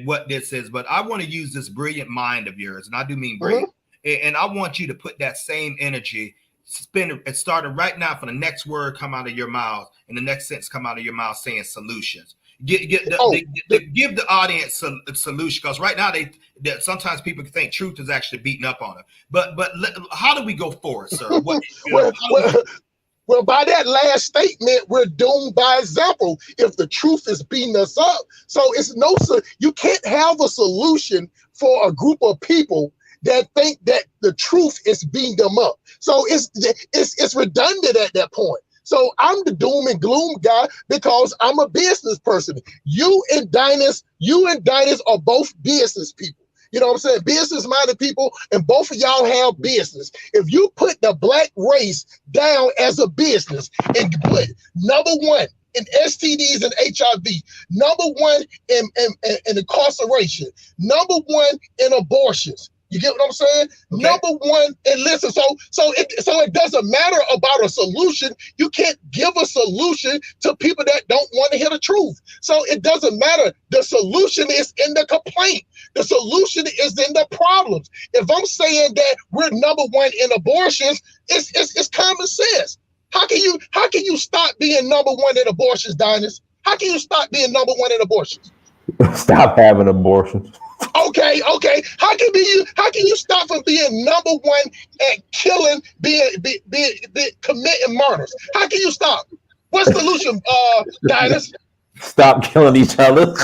what this is. But I want to use this brilliant mind of yours, and I do mean brilliant. And I want you to put that same energy, spin it, starting right now for the next word come out of your mouth and the next sentence come out of your mouth saying solutions. Give the audience a solution, because right now they sometimes people think truth is actually beating up on them. But how do we go forward, sir? Well, by that last statement, we're doomed by example if the truth is beating us up. So you can't have a solution for a group of people that think that the truth is beating them up. So it's redundant at that point. So I'm the doom and gloom guy because I'm a business person. You and Dinas are both business people. You know what I'm saying? Business-minded people, and both of y'all have business. If you put the black race down as a business and put number one in STDs and HIV, number one in incarceration, number one in abortions, you get what I'm saying? Okay. Number one, and listen, so it doesn't matter about a solution. You can't give a solution to people that don't want to hear the truth. So it doesn't matter. The solution is in the complaint. The solution is in the problems. If I'm saying that we're number one in abortions, it's common sense. How can you stop being number one in abortions, Dinas? How can you stop being number one in abortions? Stop having abortions. Okay. How can you stop from being number one at killing, being committing murders? How can you stop? What's the solution, Dinas? Stop killing each other.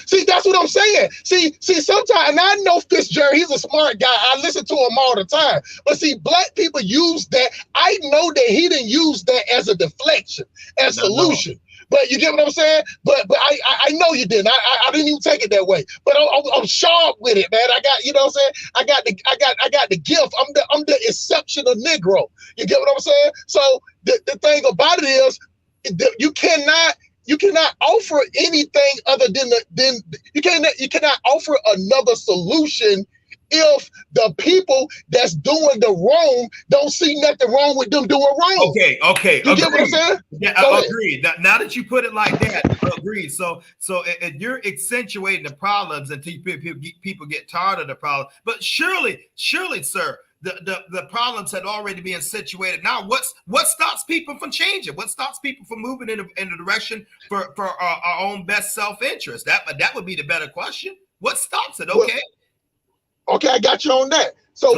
See, that's what I'm saying. See, sometimes, and I know Fitzgerald, he's a smart guy. I listen to him all the time. But see, black people use that. I know that he didn't use that as a deflection, as solution. No. But you get what I'm saying? But I know you didn't. I didn't even take it that way. But I'm sharp with it, man. I got, you know what I'm saying? I got the gift. I'm the exceptional Negro. You get what I'm saying? So the thing about it is, you cannot offer anything other than you cannot offer another solution if the people that's doing the wrong don't see nothing wrong with them doing wrong. Okay. You get what I'm saying? Yeah, I agree. Now that you put it like that, I agree. So you're accentuating the problems until people get tired of the problem. But surely, sir, the problems had already been situated. Now, what stops people from changing? What stops people from moving in a direction for our own best self-interest? That would be the better question. What stops it? Okay. Okay, I got you on that. So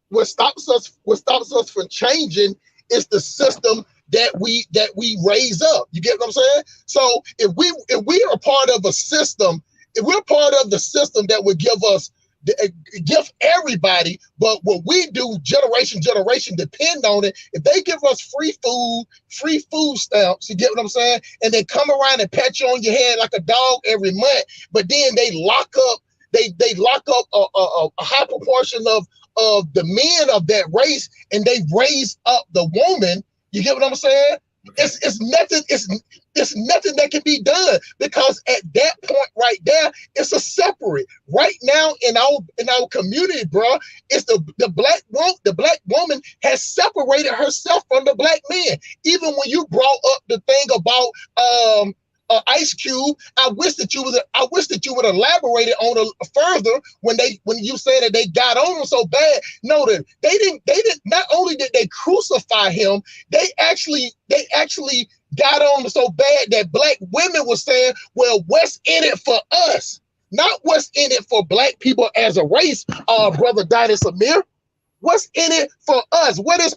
what stops us from changing is the system that we raise up. You get what I'm saying? So if we are part of a system, if we're part of the system that would give everybody, but what we do, generation depend on it. If they give us free food stamps, you get what I'm saying, and they come around and pat you on your head like a dog every month, but then they lock up a high proportion of the men of that race, and they raise up the woman. You get what I'm saying? Okay. It's nothing that can be done, because at that point right there, it's a separate. Right now in our community, bro, it's the black woman has separated herself from the black man. Even when you brought up the thing about Ice Cube, I wish that you would elaborate on it further when you said that they got on him so bad. No, that they didn't. Not only did they crucify him, they actually got on him so bad that black women were saying, "Well, what's in it for us? Not what's in it for black people as a race." Brother Dynasty Samir, what's in it for us? What is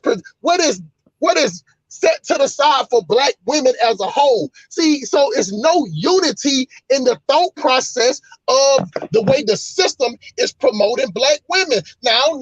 set to the side for black women as a whole? See, so it's no unity in the thought process of the way the system is promoting black women. Now,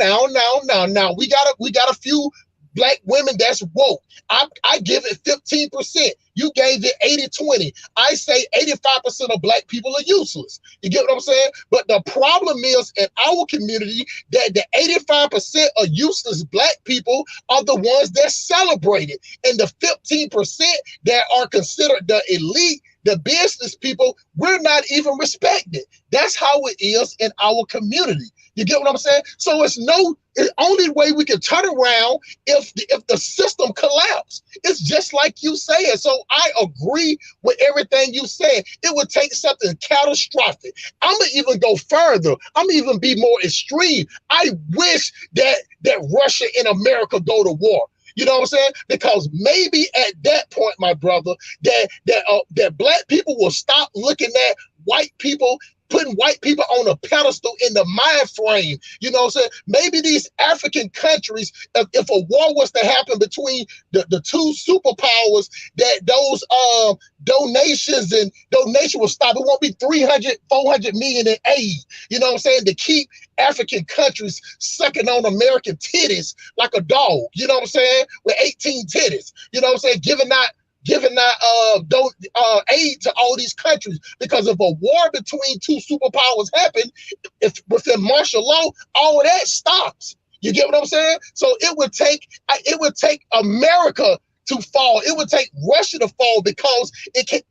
we got a few black women that's woke. I give it 15%. You gave it 80-20. I say 85% of black people are useless. You get what I'm saying? But the problem is in our community that the 85% of useless black people are the ones that celebrate it. And the 15% that are considered the elite, the business people, we're not even respected. That's how it is in our community. You get what I'm saying? So the only way we can turn around if the system collapse. It's just like you said. So I agree with everything you said. It would take something catastrophic. I'm gonna even go further. I'm gonna even be more extreme. I wish that Russia and America go to war. You know what I'm saying? Because maybe at that point, my brother, that black people will stop looking at white people, putting white people on a pedestal in the mind frame. You know what I'm saying? Maybe these African countries, if a war was to happen between the two superpowers, that those donations will stop. It won't be 300, 400 million in aid. You know what I'm saying? To keep African countries sucking on American titties like a dog. You know what I'm saying? With 18 titties. You know what I'm saying? Giving out aid to all these countries, because if a war between two superpowers happen, if within martial law, all of that stops. You get what I'm saying? So it would take America to fall. It would take Russia to fall, because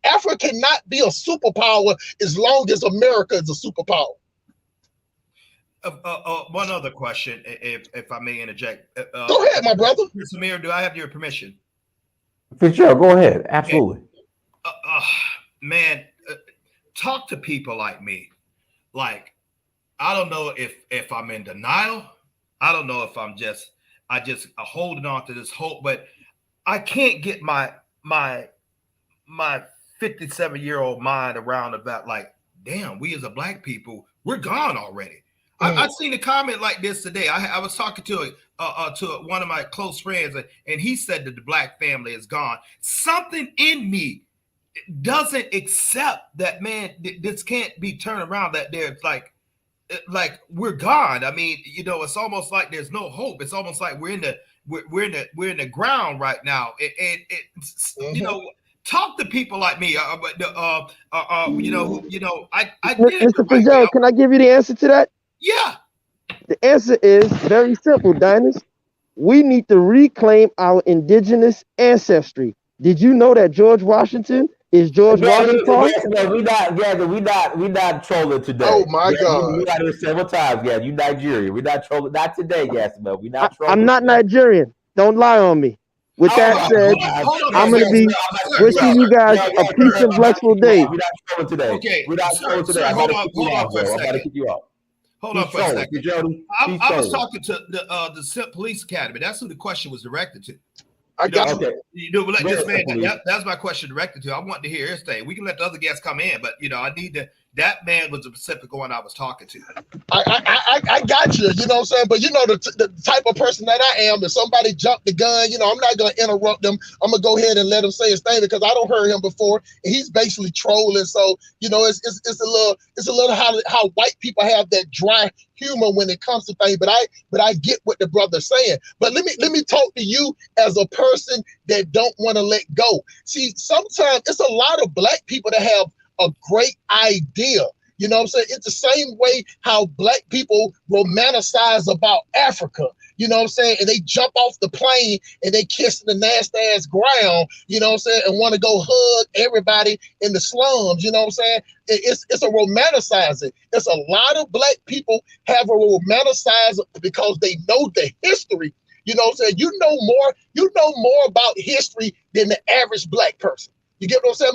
Africa cannot be a superpower as long as America is a superpower. One other question, if I may interject. Go ahead, my brother. Samir, do I have your permission? Fitzgerald, go ahead. Absolutely. Man, talk to people like me. Like, I don't know if I'm in denial. I don't know if I just holding on to this hope, but I can't get my 57-year-old mind around about, like, damn, we as a black people, we're gone already. I seen a comment like this today. I was talking to one of my close friends, and he said that the black family is gone. Something in me doesn't accept that, man, this can't be turned around, that there's like we're gone. I mean, you know, it's almost like there's no hope. It's almost like we're in the ground right now. And you know, talk to people like me. I did it. Mr. Fitzgerald, can I give you the answer to that? Yeah. The answer is very simple, Dinus. We need to reclaim our indigenous ancestry. Did you know that George Washington is George Washington? We not trolling today. Oh my God! We got it several times. Yeah, you Nigerian. We not trolling. Not today, Gassimo. We not trolling. I'm not Nigerian. Don't lie on me. With that said, I'm going to be wishing you guys a peace and blissful day. We're not trolling today. Okay. We're not trolling today. Hold on for a second. I gotta kick you off. Hold on for a second. I was talking to the SIP Police Academy. That's who the question was directed to. I got okay. You know, let this man. That's my question directed to. I want to hear his thing. We can let the other guests come in, but you know, I need to. That man was the specific one I was talking to. I got you. You know what I'm saying? But you know the type of person that I am. If somebody jumped the gun, you know, I'm not gonna interrupt them. I'm gonna go ahead and let him say his thing, because I don't heard him before, and he's basically trolling. So you know, it's a little how white people have that dry humor when it comes to things. But I get what the brother's saying. But let me talk to you as a person that don't want to let go. See, sometimes it's a lot of black people that have a great idea. You know what I'm saying? It's the same way how black people romanticize about Africa. You know what I'm saying? And they jump off the plane and they kiss the nasty ass ground, you know what I'm saying, and want to go hug everybody in the slums. You know what I'm saying? It's a romanticizing. It's a lot of black people have a romanticizer because they know the history. You know what I'm saying? You know more about history than the average black person. You get what I'm saying?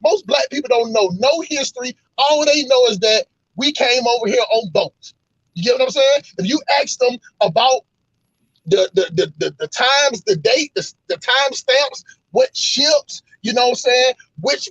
Most black people don't know no history. All they know is that we came over here on boats. You get what I'm saying? If you ask them about the times, the date, the time stamps, what ships, you know what I'm saying, which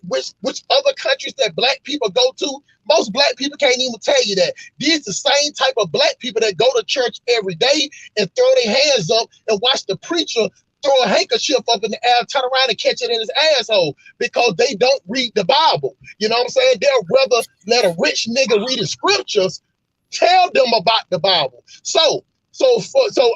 other countries that black people go to, most black people can't even tell you that. These the same type of black people that go to church every day and throw their hands up and watch the preacher throw a handkerchief up in the air, turn around and catch it in his asshole because they don't read the Bible. You know what I'm saying? They'll rather let a rich nigga read the scriptures, tell them about the Bible. So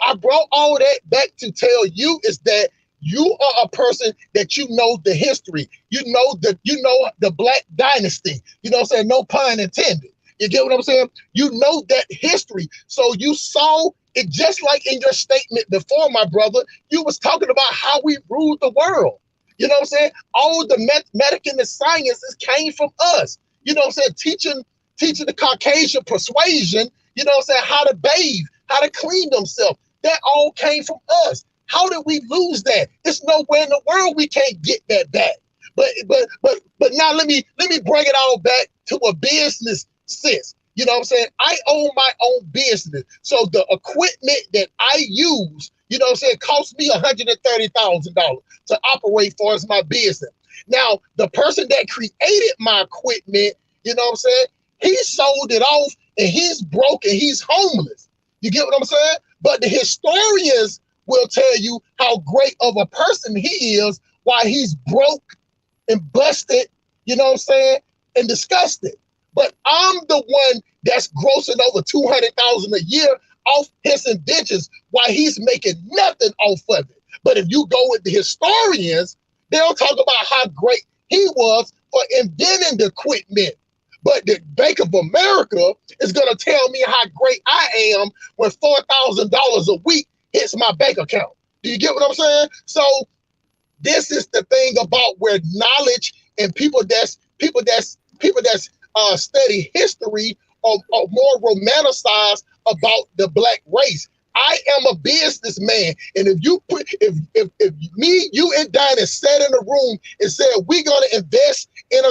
I brought all that back to tell you is that you are a person that you know the history. You know the Black Dynasty. You know what I'm saying? No pun intended. You get what I'm saying? You know that history. So you saw it just like in your statement before, my brother. You was talking about how we ruled the world. You know what I'm saying? All the mathematics and the sciences came from us. You know what I'm saying? Teaching the Caucasian persuasion, you know what I'm saying, how to bathe, how to clean themselves. That all came from us. How did we lose that? There's nowhere in the world we can't get that back. But now let me bring it all back to a business sense. You know what I'm saying? I own my own business. So the equipment that I use, you know what I'm saying, cost me $130,000 to operate for as my business. Now, the person that created my equipment, you know what I'm saying, he sold it off and he's broke and he's homeless. You get what I'm saying? But the historians will tell you how great of a person he is while he's broke and busted, you know what I'm saying, and disgusted. But I'm the one that's grossing over $200,000 a year off his inventions while he's making nothing off of it. But if you go with the historians, they'll talk about how great he was for inventing the equipment. But the Bank of America is going to tell me how great I am when $4,000 a week hits my bank account. Do you get what I'm saying? So this is the thing about where knowledge and people that's study history are more romanticized about the black race. I am a businessman, and if me, you, and Dinah sat in a room and said we're gonna invest in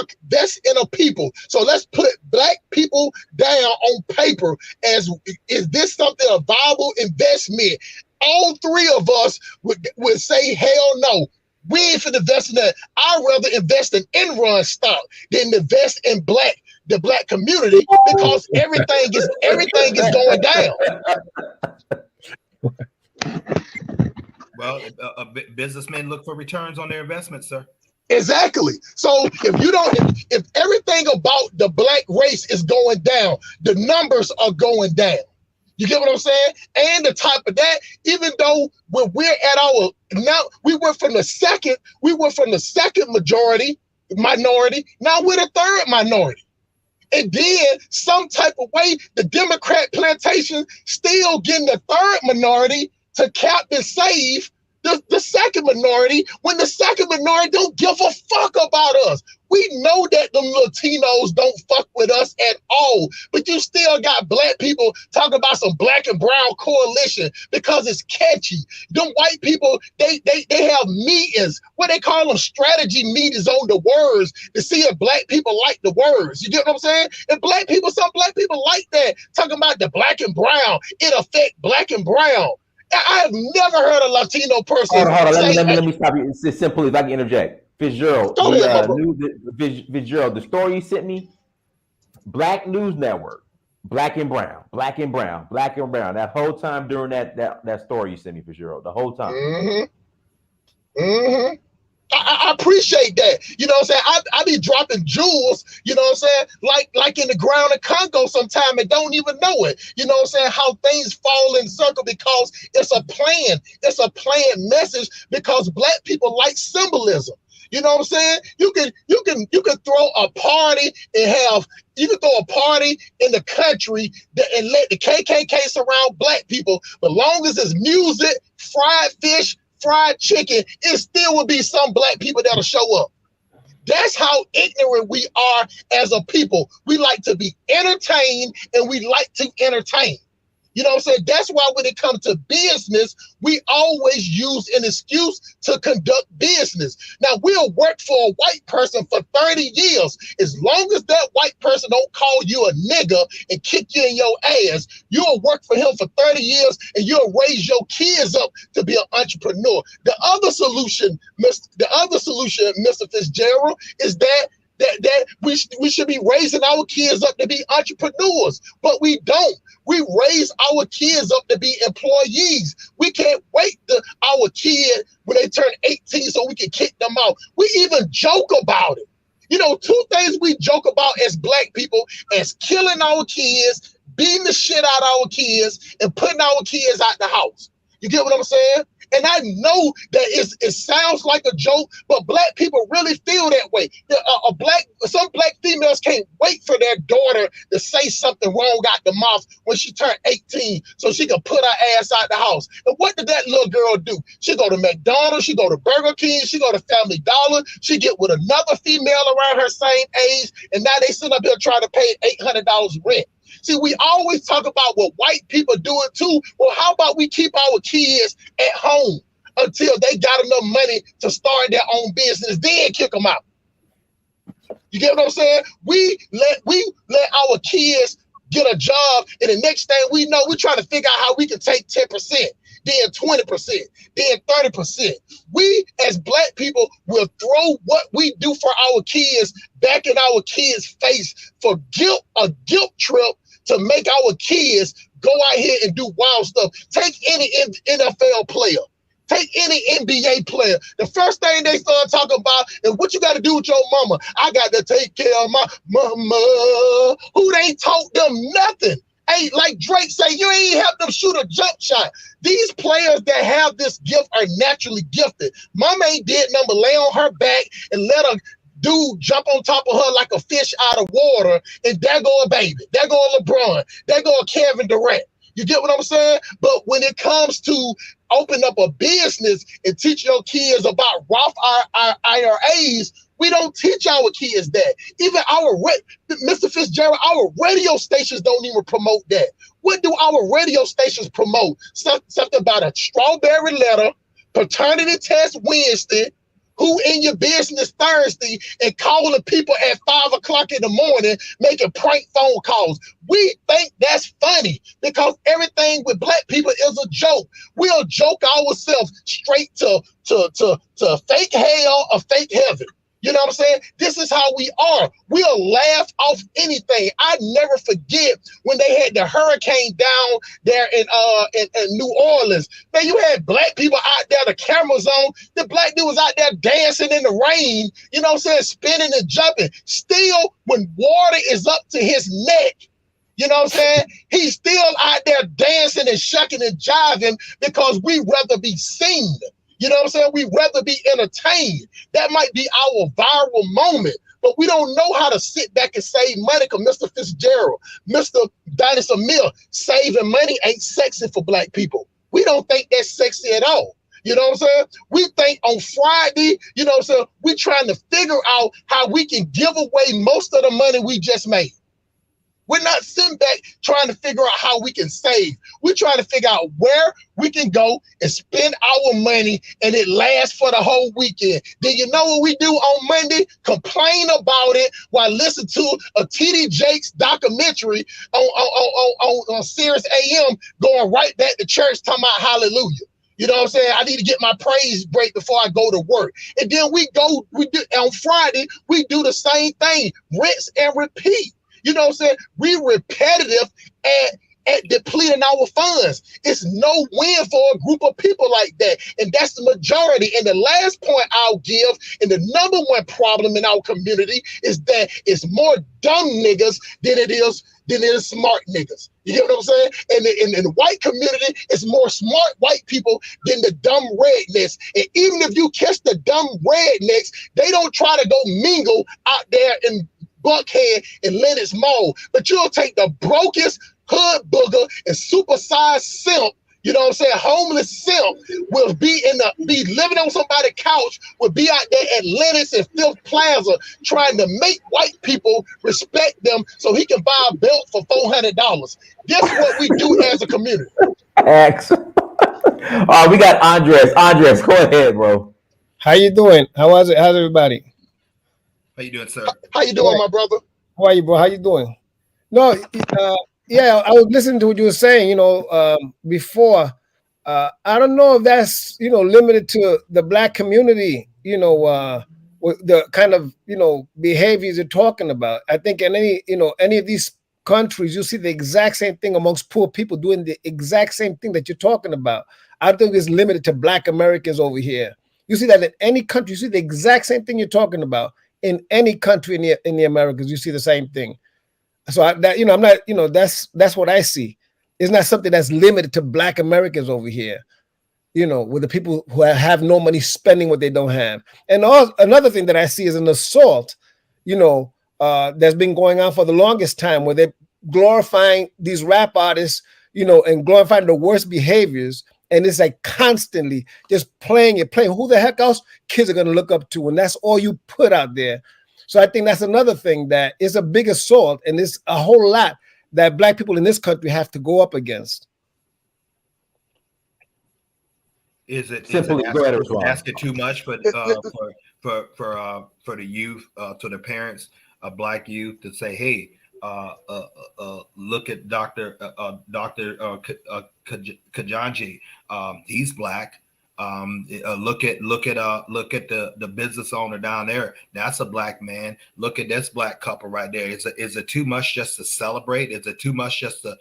a people, so let's put black people down on paper as is this something a viable investment? All three of us would say hell no. We ain't finna invest in that. I'd rather invest in Enron stock than invest in the black community because everything is going down. Well, businessmen look for returns on their investments, sir. Exactly. So if everything about the black race is going down, the numbers are going down. You get what I'm saying? And the type of that, even though when we're at our now, we went from the second minority, now we're the third minority. And then some type of way, the Democrat plantation still getting the third minority to cap and save the second minority when the second minority don't give a fuck about us. We know that them Latinos don't fuck with us at all, but you still got black people talking about some black and brown coalition because it's catchy. Them white people, they have meetings, what they call them, strategy meetings on the words to see if black people like the words. You get what I'm saying? And some black people like that, talking about the black and brown. It affect black and brown. I have never heard a Latino person. Hold on. Let me stop you. It's simple. If I can interject, Fitzgerald, Fitzgerald, the story you sent me, Black News Network, black and brown. That whole time during that story you sent me, Fitzgerald, the whole time. Mm-hmm. Mm-hmm. I appreciate that. You know what I'm saying? I be dropping jewels, you know what I'm saying? Like in the ground of Congo sometime and don't even know it. You know what I'm saying? How things fall in circle because it's a plan. It's a planned message because black people like symbolism. You know what I'm saying? You can throw a party and throw a party in the country and let the KKK surround black people, but long as it's music, fried fish, fried chicken, it still will be some black people that'll show up. That's how ignorant we are as a people. We like to be entertained and we like to entertain. You know what I'm saying? That's why when it comes to business, we always use an excuse to conduct business. Now, we'll work for a white person for 30 years. As long as that white person don't call you a nigger and kick you in your ass, you'll work for him for 30 years and you'll raise your kids up to be an entrepreneur. The other solution, Mr. Fitzgerald, is that we should be raising our kids up to be entrepreneurs, but we don't. We raise our kids up to be employees. We can't wait till our kid when they turn 18 so we can kick them out. We even joke about it. You know, two things we joke about as Black people as killing our kids, beating the shit out of our kids, and putting our kids out the house. You get what I'm saying? And I know that it sounds like a joke, but Black people really feel that way. Some Black females can't wait for their daughter to say something wrong out the mouth when she turned 18 so she can put her ass out the house. And what did that little girl do? She go to McDonald's, she go to Burger King, she go to Family Dollar, she get with another female around her same age, and now they sit up here trying to pay $800 rent. See, we always talk about what white people are doing too. Well, how about we keep our kids at home until they got enough money to start their own business, then kick them out? You get what I'm saying? We let our kids get a job, and the next thing we know, we're trying to figure out how we can take 10%, then 20%, then 30%. We as Black people will throw what we do for our kids back in our kids' face for a guilt trip to make our kids go out here and do wild stuff. Take any NFL player. Take any NBA player. The first thing they start talking about is what you got to do with your mama. I got to take care of my mama. Who they taught them nothing. Hey, like Drake say, you ain't help them shoot a jump shot. These players that have this gift are naturally gifted. Mama ain't did nothing but lay on her back and let her dude jump on top of her like a fish out of water, and there go a baby. There go a LeBron. There go a Kevin Durant. You get what I'm saying? But when it comes to open up a business and teach your kids about Roth IRAs, we don't teach our kids that. Even Mr. Fitzgerald, our radio stations don't even promote that. What do our radio stations promote? Something about a strawberry letter, paternity test Wednesday, who in your business Thursday, and calling people at 5 o'clock in the morning, making prank phone calls. We think that's funny because everything with Black people is a joke. We'll joke ourselves straight to fake hell or fake heaven. You know what I'm saying? This is how we are. We'll laugh off anything. I never forget when they had the hurricane down there in New Orleans. Man, you had Black people out there, the cameras on. The Black dude was out there dancing in the rain, you know what I'm saying, spinning and jumping. Still, when water is up to his neck, you know what I'm saying, he's still out there dancing and shucking and jiving because we'd rather be seen. You know what I'm saying? We'd rather be entertained. That might be our viral moment, but we don't know how to sit back and save money because Mr. Fitzgerald, Mr. Dinosaur Mill, saving money ain't sexy for Black people. We don't think that's sexy at all. You know what I'm saying? We think on Friday, you know what I'm saying, we're trying to figure out how we can give away most of the money we just made. We're not sitting back trying to figure out how we can save. We're trying to figure out where we can go and spend our money and it lasts for the whole weekend. Then you know what we do on Monday? Complain about it while listening to a T.D. Jakes documentary on Sirius AM, going right back to church talking about hallelujah. You know what I'm saying? I need to get my praise break before I go to work. And then we do on Friday, we do the same thing, rinse and repeat. You know what I'm saying? We repetitive at depleting our funds. It's no win for a group of people like that. And that's the majority. And the last point I'll give, and the number one problem in our community is that it's more dumb niggas than it is smart niggas. You get what I'm saying? And in the white community, it's more smart white people than the dumb rednecks. And even if you catch the dumb rednecks, they don't try to go mingle out there in Buckhead and Lennox Mall, but you'll take the brokest hood booger and supersized simp, You know what I'm saying? Homeless simp will be living on somebody's couch, will be out there at Lennox and Fifth Plaza trying to make white people respect them so he can buy a belt for $400. Guess what we do as a community? X. We got Andres. Andres, go ahead, bro. How you doing? How's everybody? How you doing, sir? How you doing, my brother? How are you, bro? How you doing? No, yeah, I was listening to what you were saying, before. I don't know if that's, limited to the Black community, with the kind of, behaviors you're talking about. I think in any of these countries, you see the exact same thing amongst poor people doing the exact same thing that you're talking about. I don't think it's limited to Black Americans over here. You see that in any country, you see the exact same thing you're talking about. In any country in the Americas, you see the same thing. So I'm not, that's what I see. It's not something that's limited to Black Americans over here, with the people who have no money spending what they don't have. And another thing that I see is an assault, that's been going on for the longest time, where they're glorifying these rap artists, and glorifying the worst behaviors. And it's like constantly just playing. Who the heck else kids are going to look up to? And that's all you put out there. So I think that's another thing that is a big assault. And it's a whole lot that Black people in this country have to go up against. Is it asking too much, but for the youth, to the parents of Black youth to say, hey, look at Dr. Kajanji. He's Black. Look at the business owner down there. That's a Black man. Look at this Black couple right there. Is it too much just to celebrate? Is it too much just to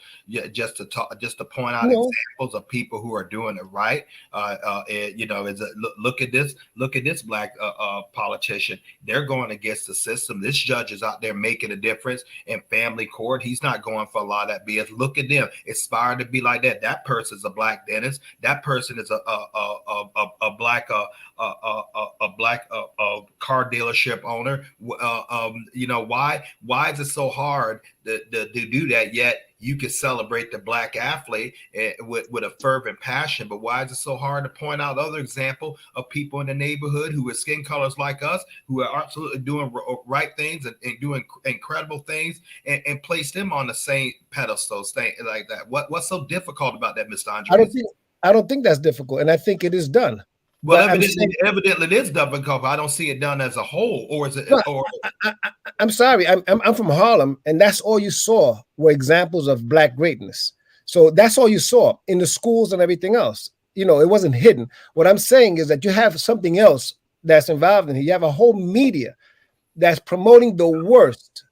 point out examples of people who are doing it right? Look at this Black politician. They're going against the system. This judge is out there making a difference in family court. He's not going for a lot of that BS. Look at them, aspire to be like that. That person's a Black dentist. That person is a Black car dealership owner. Why is it so hard to do that? Yet you can celebrate the Black athlete with a fervent passion. But why is it so hard to point out other example of people in the neighborhood who are skin colors like us, who are absolutely doing right things and doing incredible things, and place them on the same pedestals, thing like that? What's so difficult about that, Mr. Andre? I don't think that's difficult, and I think it is done. Well, evidently it is difficult, but I don't see it done as a whole. Or is it? I'm sorry, I'm from Harlem, and that's all you saw were examples of Black greatness. So that's all you saw in the schools and everything else. It wasn't hidden. What I'm saying is that you have something else that's involved in here. You have a whole media that's promoting the worst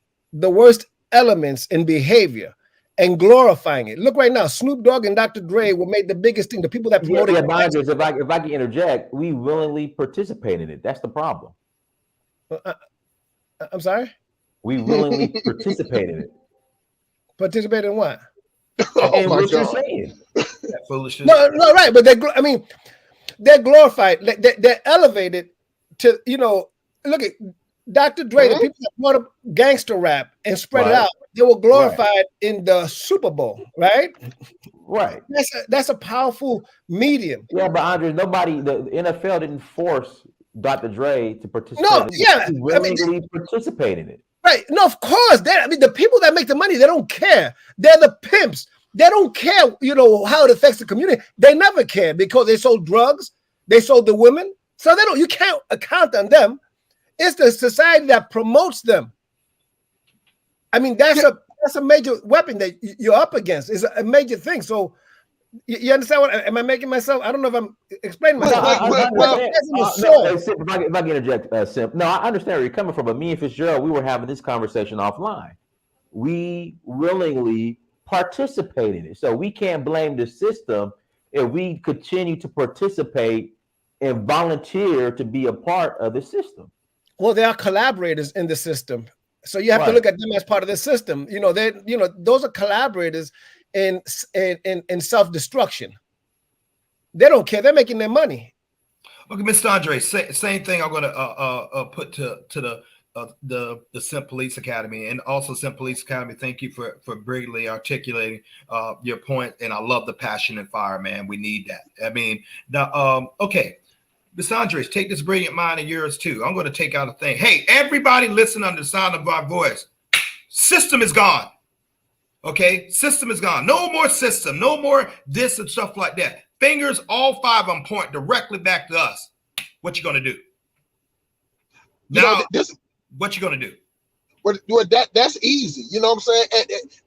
elements in behavior and glorifying it. Look right now, Snoop Dogg and Dr. Dre will make the biggest thing. The people that promoted it. If I can interject, we willingly participate in it. That's the problem. I'm sorry? We willingly participate in it. Participate in what? And what you're saying. That foolishness. No, right. But they're glorified. They're elevated to, look at Dr. Dre, the people that brought up gangster rap and spread it out, they were glorified in the Super Bowl, right? Right. That's a powerful medium. Yeah, but Andre, the NFL didn't force Dr. Dre to participate. No, yeah. He willingly participate in it. Right. No, of course. The people that make the money, they don't care. They're the pimps. They don't care, how it affects the community. They never care because they sold drugs, they sold the women. So you can't account on them. It's the society that promotes them. That's a major weapon that you're up against. It's a major thing. So you understand what? Am I making myself? I don't know if I'm explaining myself. If I can interject, Simp. No, I understand where you're coming from. But me and Fitzgerald, we were having this conversation offline. We willingly participate in it. So we can't blame the system if we continue to participate and volunteer to be a part of the system. Well, they are collaborators in the system. So you have to look at them as part of the system. Those are collaborators in self-destruction. They don't care. They're making their money. Okay, Mr. Andre, same thing I'm going to put to the Simp Police Academy, and also Simp Police Academy. Thank you for brilliantly articulating your point, and I love the passion and fire, man. We need that. I mean, okay, Miss Andres, take this brilliant mind of yours too. I'm going to take out a thing. Hey, everybody, listen under the sound of our voice. System is gone. Okay, system is gone. No more system. No more this and stuff like that. Fingers, all 5 of them point directly back to us. What you going to do? Now, what you going to do? Well, that's easy. You know what I'm saying?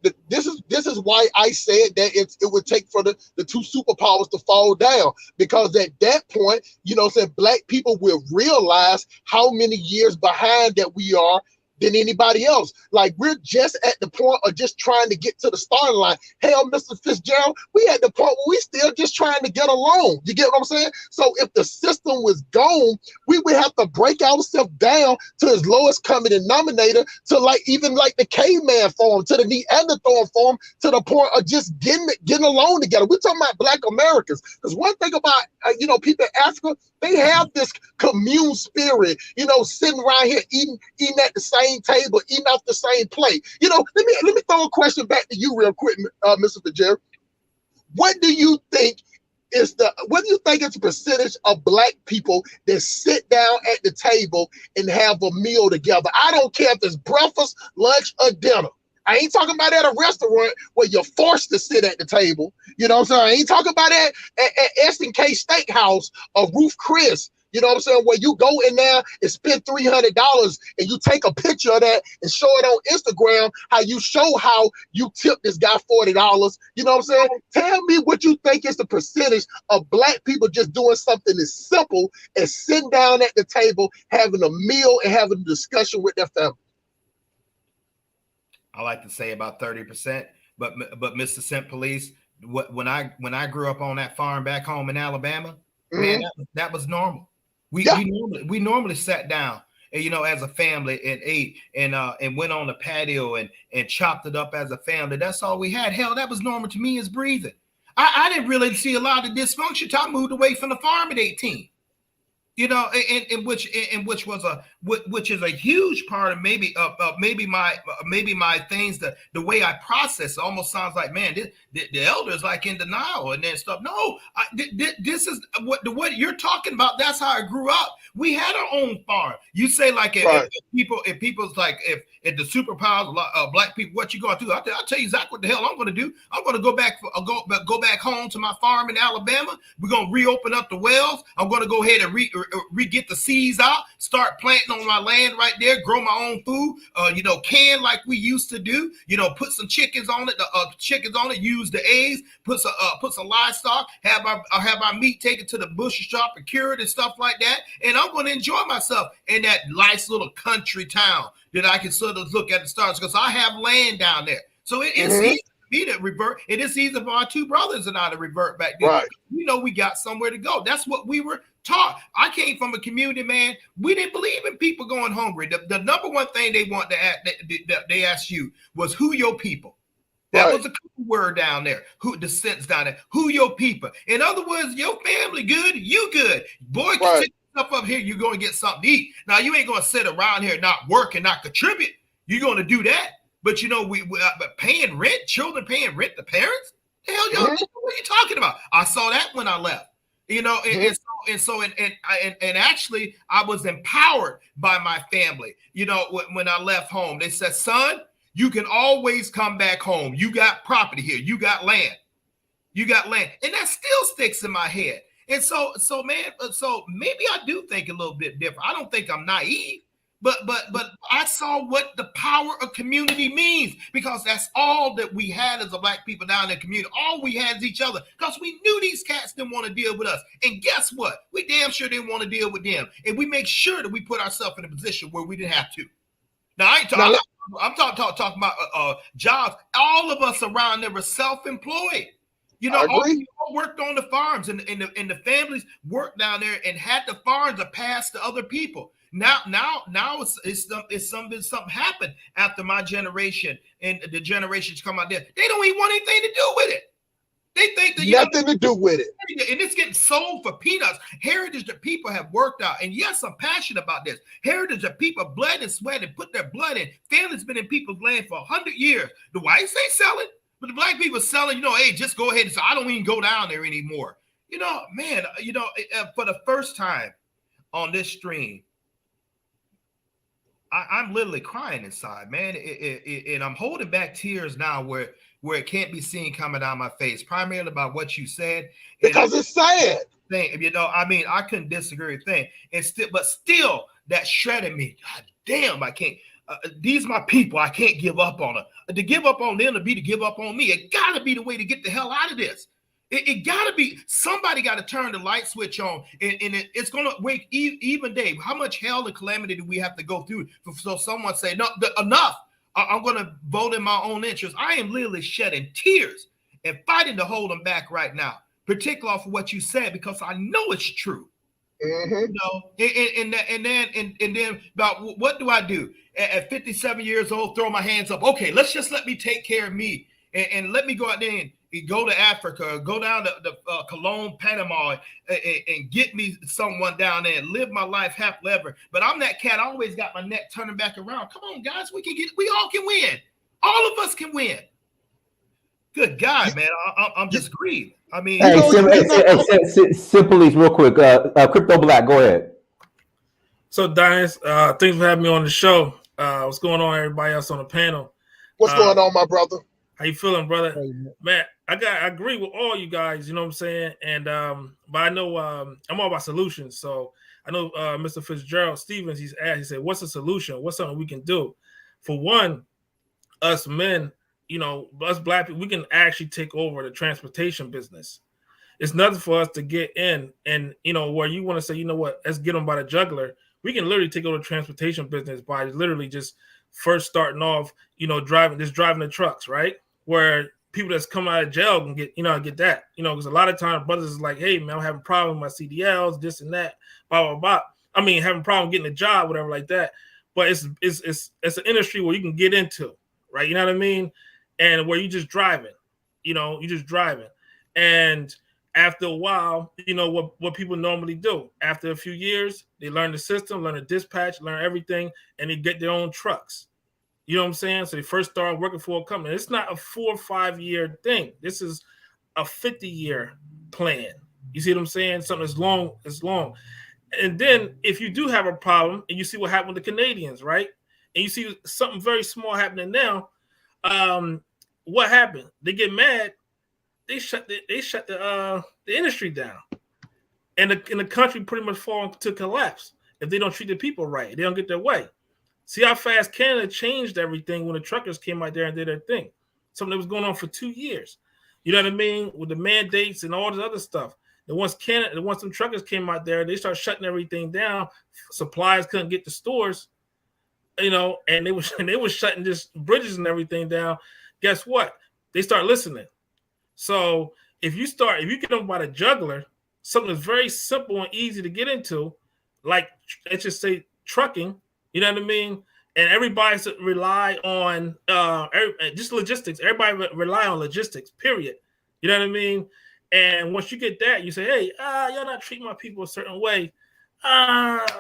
And this is why I said that it would take for the 2 superpowers to fall down, because at that point, you know what I'm saying, black people will realize how many years behind that we are than anybody else. Like, we're just at the point of just trying to get to the starting line. Hell, Mr. Fitzgerald, we at the point where we still just trying to get along. You get what I'm saying? So if the system was gone, we would have to break ourselves down to its lowest common denominator, to like even like the caveman form, to the Neanderthal form, to the point of just getting along together. We're talking about Black Americans, because one thing about you know, people in Africa, they have this commune spirit. You know, sitting around here eating at the same table, eating off the same plate. You know, let me throw a question back to you real quick, Mr. Fitzgerald. What do you think is the percentage of black people that sit down at the table and have a meal together? I don't care if it's breakfast, lunch, or dinner. I ain't talking about at a restaurant where you're forced to sit at the table. You know what I'm saying? I ain't talking about at S&K Steakhouse or Ruth Chris. You know what I'm saying? Where you go in there and spend $300 and you take a picture of that and show it on Instagram, how you show how you tipped this guy $40. You know what I'm saying? Tell me what you think is the percentage of black people just doing something as simple as sitting down at the table, having a meal and having a discussion with their family. I like to say about 30%, but Mr. Simp Police, when I grew up on that farm back home in Alabama, man, that was normal. We normally sat down and, you know, as a family and ate and went on the patio and chopped it up as a family. That's all we had. Hell, that was normal to me as breathing. I didn't really see a lot of dysfunction until I moved away from the farm at 18. You know, which is a huge part of maybe my things, the way I process. It almost sounds like, man, the elders like in denial and that stuff. No, this is what you're talking about. That's how I grew up. We had our own farm. You say like if people's like if the superpowers black people, what you gonna do? I'll tell you exactly what the hell I'm gonna do. I'm gonna go back home to my farm in Alabama. We're gonna reopen up the wells. I'm gonna go ahead and get the seeds out, start planting on my land right there, grow my own food, you know, can like we used to do, you know, put some chickens on it, use the eggs, put some livestock, have our meat taken to the butcher shop and cured and stuff like that. And I'm going to enjoy myself in that nice little country town that I can sort of look at the stars, because I have land down there. So it's easy for me to revert. It is easy for our 2 brothers and I to revert back there. Right. You know, we got somewhere to go. That's what we were taught. I came from a community, man. We didn't believe in people going hungry. The number one thing they want to ask, they asked you was, who your people? That was a cool word down there. Who the sense down there? Who your people? In other words, your family good, you good. Boy, can take stuff up here. You're going to get something to eat. Now you ain't going to sit around here not work and not contribute. You're going to do that. But you know, we paying rent, children paying rent to parents. The hell, y'all, what are you talking about? I saw that when I left. You know, and actually, I was empowered by my family. You know, when I left home, they said, "Son, you can always come back home. You got property here. You got land. And that still sticks in my head. And so maybe I do think a little bit different. I don't think I'm naive, but I saw what the power of community means, because that's all that we had as a black people down in the community. All we had is each other, because we knew these cats didn't want to deal with us. And guess what? We damn sure didn't want to deal with them. And we make sure that we put ourselves in a position where we didn't have to. Now, I ain't talking. I'm talking about jobs. All of us around there were self-employed. You know, all worked on the farms, and the families worked down there and had the farms to pass to other people. Now something happened after my generation and the generations come out there. They don't even want anything to do with it. They think that nothing to do with it. And it's getting sold for peanuts. Heritage that people have worked out. And yes, I'm passionate about this. Heritage that people bled and sweat and put their blood in. Family's been in people's land for 100 years. The whites, they sell it. But the black people selling, hey, just go ahead and say, I don't even go down there anymore. Man, for the first time on this stream, I'm literally crying inside, man. And I'm holding back tears now where it can't be seen coming down my face, primarily about what you said. Because it's sad. I couldn't disagree with a thing. But still, that shredded me. God damn, I can't. These are my people. I can't give up on them. To give up on them to be to give up on me. It got to be the way to get the hell out of this. It got to be, somebody got to turn the light switch on, and it's going to wake even day. How much hell and calamity do we have to go through so someone say, no, enough, I'm going to vote in my own interest? I am literally shedding tears and fighting to hold them back right now, particularly off of what you said, because I know it's true. Mm-hmm. And then about what do I do at 57 years old? Throw my hands up. Okay, let me take care of me, and let me go out there and go to Africa, go down to Cologne, Panama, and get me someone down there and live my life happily ever. But I'm that cat. I always got my neck turning back around. Come on, guys, we all can win. All of us can win. Good God, man, I'm just grieved. I mean, Simply, real quick, Crypto Black, go ahead. So, Dias, thanks for having me on the show. What's going on, everybody else on the panel? What's going on, my brother? How you feeling, brother? Man, I agree with all you guys, you know what I'm saying? And but I know I'm all about solutions. So I know Mr. Fitzgerald Stevens, he said, what's the solution? What's something we can do? For one, us men, us black people, we can actually take over the transportation business. It's nothing for us to get in and, where you want to say, you know what, let's get them by the jugular. We can literally take over the transportation business by literally just first starting off, driving the trucks, right? Where people that's come out of jail can get that, because a lot of times brothers is like, hey man, I'm having a problem with my CDLs, this and that, blah, blah, blah. I mean, having a problem getting a job, whatever like that. But it's an industry where you can get into, right? You know what I mean? And where you just driving, And after a while, what people normally do. After a few years, they learn the system, learn the dispatch, learn everything, and they get their own trucks. You know what I'm saying? So they first start working for a company. It's not a 4 or 5 year thing. This is a 50-year plan. You see what I'm saying? Something as long. And then if you do have a problem and you see what happened with the Canadians, right? And you see something very small happening now, what happened? They get mad. They shut the industry down. And the country pretty much fall to collapse if they don't treat the people right. They don't get their way. See how fast Canada changed everything when the truckers came out there and did their thing. Something that was going on for 2 years. You know what I mean? With the mandates and all this other stuff. And once some truckers came out there, they started shutting everything down. Suppliers couldn't get to stores, and they were shutting just bridges and everything down. Guess what? They start listening. So if you get them by the jugular, something that's very simple and easy to get into, like let's just say trucking. You know what I mean? And everybody rely on just logistics. Everybody rely on logistics, period. You know what I mean? And once you get that, you say, hey, y'all not treating my people a certain way.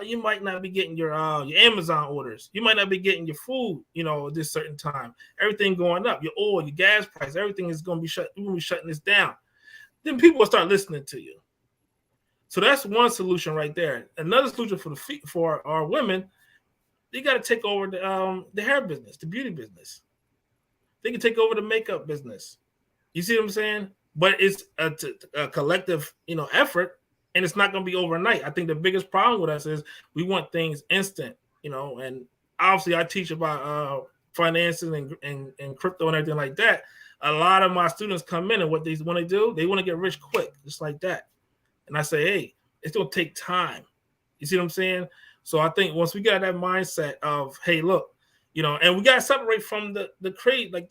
You might not be getting your Amazon orders. You might not be getting your food, at this certain time. Everything going up, your oil, your gas price, everything is going to be shut. We're going to be shutting this down. Then people will start listening to you. So that's one solution right there. Another solution for our women, they got to take over the hair business, the beauty business. They can take over the makeup business. You see what I'm saying? But it's a collective, effort, and it's not going to be overnight. I think the biggest problem with us is we want things instant, and obviously I teach about finances and crypto and everything like that. A lot of my students come in and what they want to do, they want to get rich quick, just like that. And I say, hey, it's going to take time. You see what I'm saying? So I think once we got that mindset of, hey, look, and we got to separate from the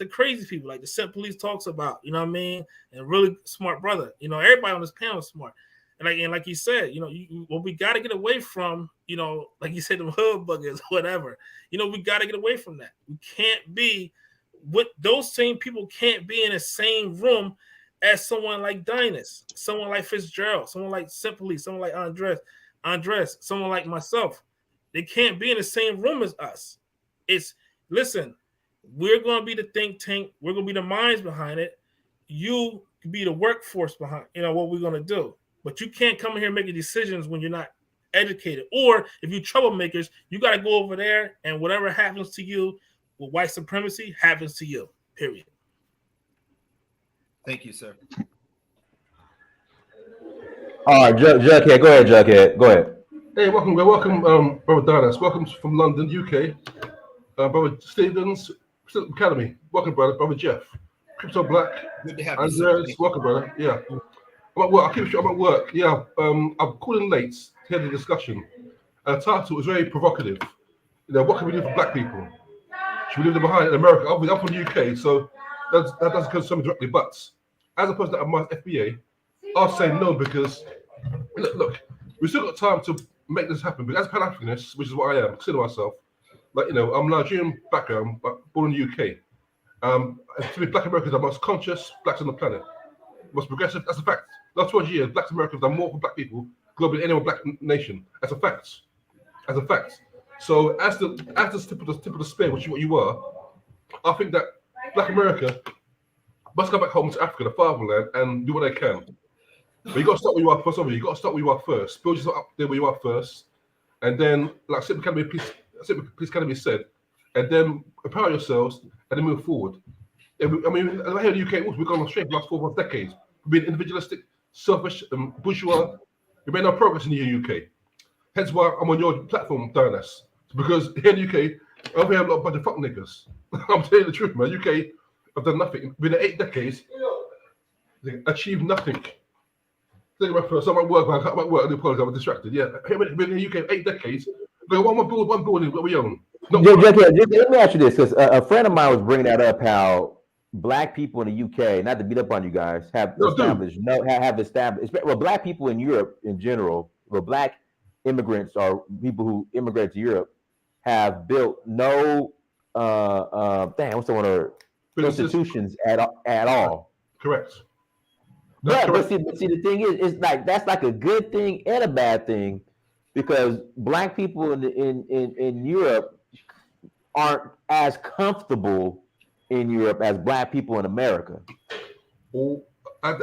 crazy people, like the Simp Police talks about, you know what I mean? And really smart brother, everybody on this panel is smart. And like you said, what we got to get away from, like you said, the hood buggers, whatever, we got to get away from that. We can't be with those same people, can't be in the same room as someone like Dynas, someone like Fitzgerald, someone like Simply, someone like Andres, someone like myself. They can't be in the same room as us. Listen, we're going to be the think tank. We're going to be the minds behind it. You can be the workforce behind, what we're going to do. But you can't come in here making decisions when you're not educated. Or if you're troublemakers, you got to go over there, and whatever happens to you with white supremacy happens to you, period. Thank you, sir. All right, Jughead. Go ahead, Jughead. Go ahead. Hey, welcome, Brother Dynas. Welcome from London, UK. Brother Stevens, Academy. Welcome, brother Jeff. Crypto Black. Good to have Andres, you. welcome, brother. Yeah. I'm at work. I'll keep it short. I'm at work. Yeah. I'm calling late to hear the discussion. The title was very provocative. What can we do for black people? Should we leave them behind in America? I'm from the UK, so that doesn't concern me directly. But as a person that admires FBA, I'll say no because look, we still got time to make this happen. But as a Pan-Africanist, which is what I am, consider myself, I'm Nigerian background, but born in the UK. To me, Black Americans are the most conscious blacks on the planet, most progressive. That's a fact. Last 20 years, Black Americans have done more for black people globally than any other black nation. That's a fact. As a fact. So as the tip of the spear, which is what you are, I think that Black America must go back home to Africa, the fatherland, and do what they can. But you got to start where you are first. You got to start where you are first. Build yourself up there where you are first, and then, like Simple Academy, Peace Academy said, and then empower yourselves and then move forward. I mean, here in the UK, we've gone on straight for the last 4 decades. We've been individualistic, selfish, bourgeois. We've made no progress in the UK. Hence why I'm on your platform, Dynas. Because here in the UK, over here, a lot of bunch of fuck niggas. I'm telling you the truth, man. UK have done nothing. Within 8 decades, they achieved nothing. Think about first. I'm at work, man. I'm at work. I do apologize. I'm distracted. Yeah, we've been in the UK 8 decades. Look, one building that we own. Let me ask you this, because a friend of mine was bringing that up, how black people in the UK, not to beat up on you guys, have established. Well, black people in Europe in general, well, black immigrants or people who immigrate to Europe have built no what's the one institutions at all. Correct. But see, the thing is, it's like that's like a good thing and a bad thing, because black people in Europe aren't as comfortable in Europe as black people in America. I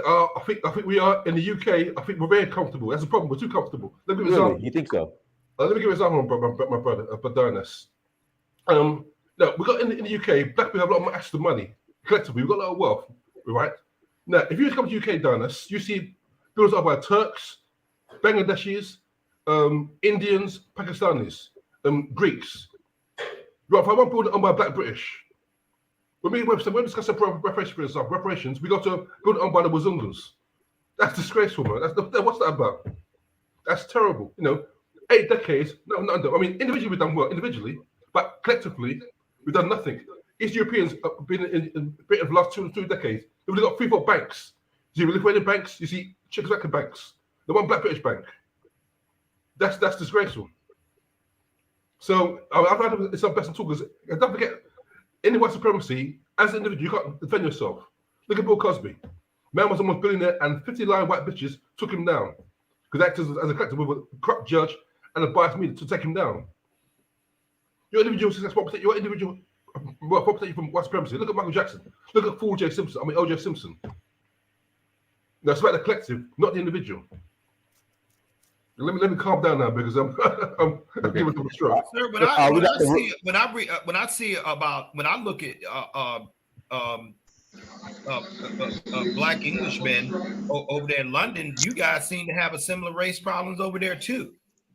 think we are in the UK. I think we're very comfortable. That's the problem. We're too comfortable. Let me give an example. You think so? Let me give an example, my brother, Dynas. No, we got in the UK. Black people have a lot more access to money collectively. We've got a lot of wealth, right? Now, if you come to UK, Dynas, you see built up by Turks, Bangladeshis, Indians, Pakistanis, Greeks. Right, if I want building owned by Black British, when we discuss reparations, we got to build it owned by the Wazungas. That's disgraceful, man. What's that about? That's terrible. 8 decades. No, I mean, individually we've done well, individually, but collectively we've done nothing. East Europeans have been in Britain for the last 2 decades. They've only got 3-4 banks. You see Lithuanian banks, you see Czechoslovakian banks. The one Black British bank. That's disgraceful. So I've had it's our best in talkers. Don't forget, in white supremacy, as an individual, you can't defend yourself. Look at Bill Cosby. Man was almost billionaire, and 50 lying white bitches took him down because actors as a collective with a corrupt judge and a biased media to take him down. Your individual success will protect your individual. Will protect you from white supremacy. Look at Michael Jackson. Look at O.J. Simpson. No, it's about the collective, not the individual. Let me calm down now because I'm giving them a stroke. Sir, when I look at black Englishmen over there in London, you guys seem to have a similar race problems over there too.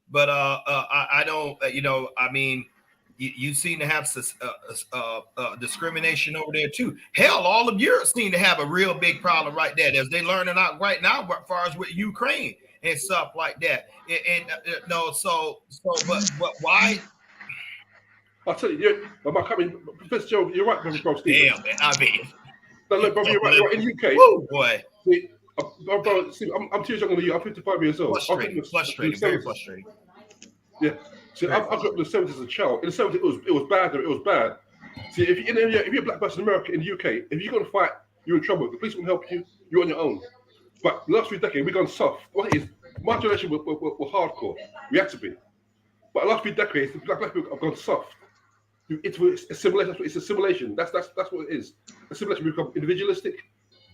But I don't, I mean, you seem to have discrimination over there too. Hell, all of Europe seem to have a real big problem right there, as they learning out right now as far as with Ukraine and stuff like that. But why? I'll tell you, Fitzgerald, you're right, bro. Damn, man, I mean, no, look, bro, you're right. In the UK, woo, boy. See, bro, see, I'm 2 years younger than you. I'm 55 years old. Frustrating, very frustrating. Yeah. See, I grew up in the 70s as a child. In the 70s, it was bad. It was bad. See, if you're a black person in America, in the UK, if you're going to fight you're in trouble. If the police won't help you, you're on your own. But the last 3 decades, we've gone soft. What it is, my generation were hardcore. We had to be. But the last 3 decades, the black people have gone soft. It's assimilation. It's assimilation. That's what it is. Assimilation. We become individualistic,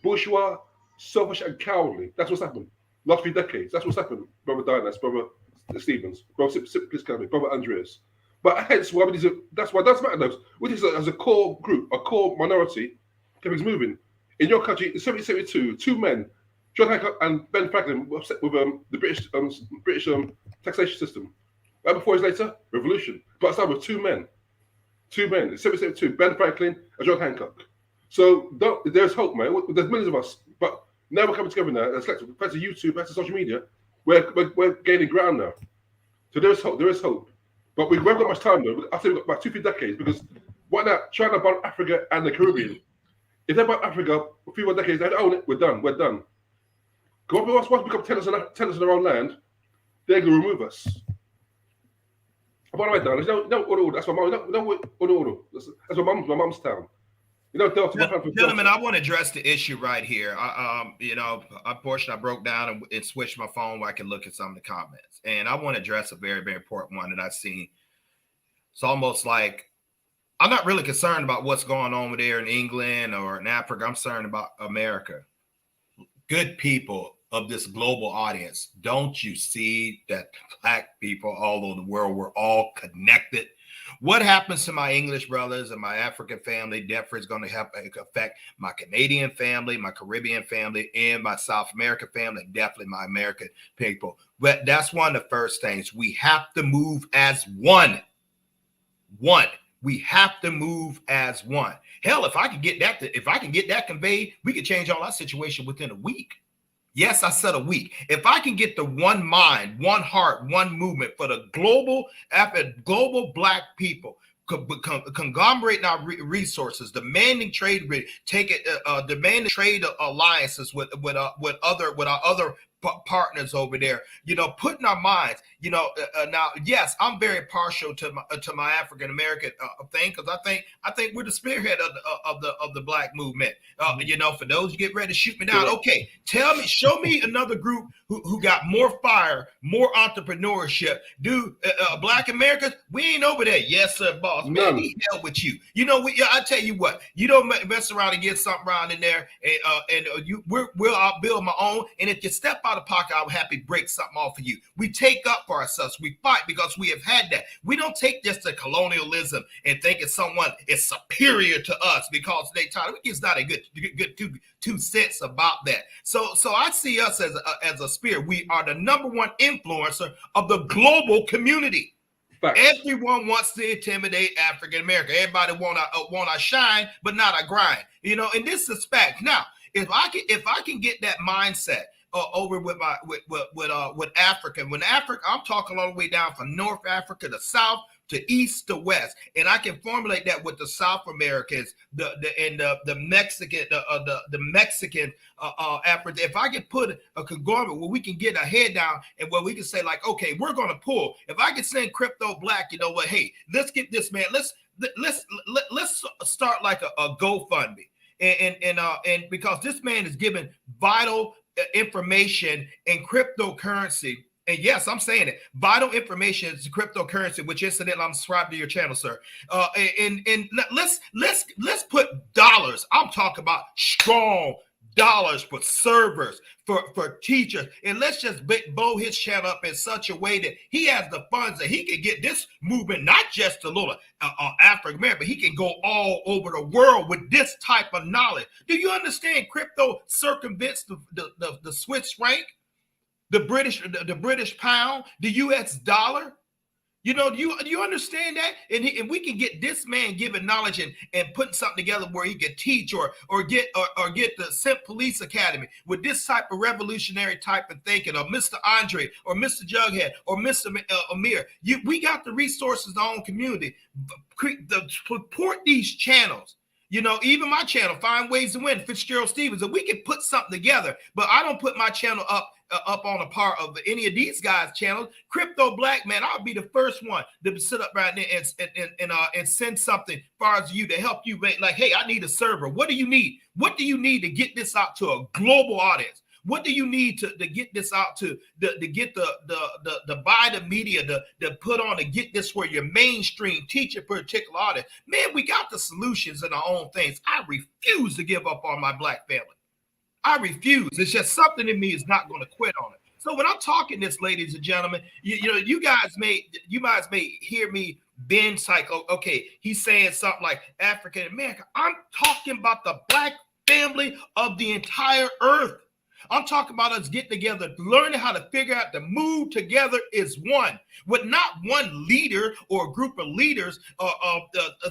bourgeois, selfish, and cowardly. That's what's happened. Last 3 decades. That's what's happened. Brother Dynas, Brother Stevens, Brother Sip, Brother Andreas. But hence why that's why it does matter. Those which is as a core group, a core minority, keeps moving. In your country, in 1772, 2 men, John Hancock and Ben Franklin, were upset with the British taxation system. Right before his later revolution, but I started with 2 men. 2 men. In 1772, Ben Franklin and John Hancock. So there's hope, man. There's millions of us, but now we're coming together now. Thanks to YouTube, thanks to social media, we're gaining ground now. So there is hope. There is hope. But we haven't got much time though. I think we've got about 2-3 decades because why not China bought Africa and the Caribbean? If they bought Africa for a few more decades, they own it. We're done. We're done. Once we become tenants in our own land, they're going to remove us. By the way, Dan, that's my mom. That's my mom's town. Gentlemen, I want to address the issue right here. Unfortunately, I broke down and switched my phone where I can look at some of the comments. And I want to address a very, very important one that I've seen. It's almost like I'm not really concerned about what's going on over there in England or in Africa. I'm concerned about America. Good people of this global audience, don't you see that black people all over the world, we're all connected? What happens to my English brothers and my African family definitely is going to affect my Canadian family, my Caribbean family, and my South American family, definitely my American people. But that's one of the first things. We have to move as one. We have to move as one. Hell, if I can get that conveyed, we could change all our situation within a week. Yes, I said a week. If I can get the one mind, one heart, one movement for the global black people, conglomerating our resources, demanding trade alliances with our other partners over there, putting our minds, now, yes, I'm very partial to my African American thing, because I think we're the spearhead of the black movement. For those who get ready to shoot me down, okay, show me another group who got more fire, more entrepreneurship. Black Americans, we ain't over there. Yes, sir, boss. Man, he hell with you. I tell you what, you don't mess around and get something around in there, and I'll build my own. And if you step out of pocket, I'll happy break something off of you. We take up for ourselves. We fight because we have had that. We don't take just the colonialism and thinking someone is superior to us because they taught. It's not a good two cents about that. So I see us as a spear. We are the #1 influencer of the global community. Facts. Everyone wants to intimidate African America. Everybody want to shine, but not a grind. In this respect. Now, if I can get that mindset over with Africa. When Africa, I'm talking all the way down from North Africa to South to East to West, and I can formulate that with the South Americans, the Mexican, the Mexican Africa. If I can put a conglomerate where we can get a head down and where we can say like, okay, we're gonna pull. If I can send Crypto Black, hey, let's get this man. Let's start like a GoFundMe, and because this man is giving vital information in cryptocurrency. And yes, I'm saying it. Vital information is cryptocurrency, which incidentally I'm subscribed to your channel, sir. And let's put dollars. I'm talking about strong dollars for servers, for teachers, and let's just blow his channel up in such a way that he has the funds that he can get this movement, not just a little African American, but he can go all over the world with this type of knowledge. Do you understand? Crypto circumvents the Swiss franc, the British pound, the US dollar. Do you understand that? And we can get this man giving knowledge and putting something together where he could teach or get the St. Police Academy with this type of revolutionary type of thinking, or Mr. Andre or Mr. Jughead or Mr. Amir. We got the resources in our own community. Support these channels. Even my channel, Find Ways to Win, Fitzgerald Stevens, and we can put something together. But I don't put my channel up up on a part of any of these guys' channels, Crypto Black, man, I'll be the first one to sit up right there and send something as far as you to help you. Like, hey, I need a server. What do you need? What do you need to get this out to a global audience? What do you need to get this out to get the buy the media to put on to get this where your mainstream teach a particular audience? Man, we got the solutions in our own things. I refuse to give up on my Black family. I refuse. It's just something in me is not going to quit on it. So when I'm talking this, ladies and gentlemen, you guys may hear me bend cycle. Okay, he's saying something like African American. I'm talking about the Black family of the entire earth. I'm talking about us getting together, learning how to figure out to move together is one, with not one leader or a group of leaders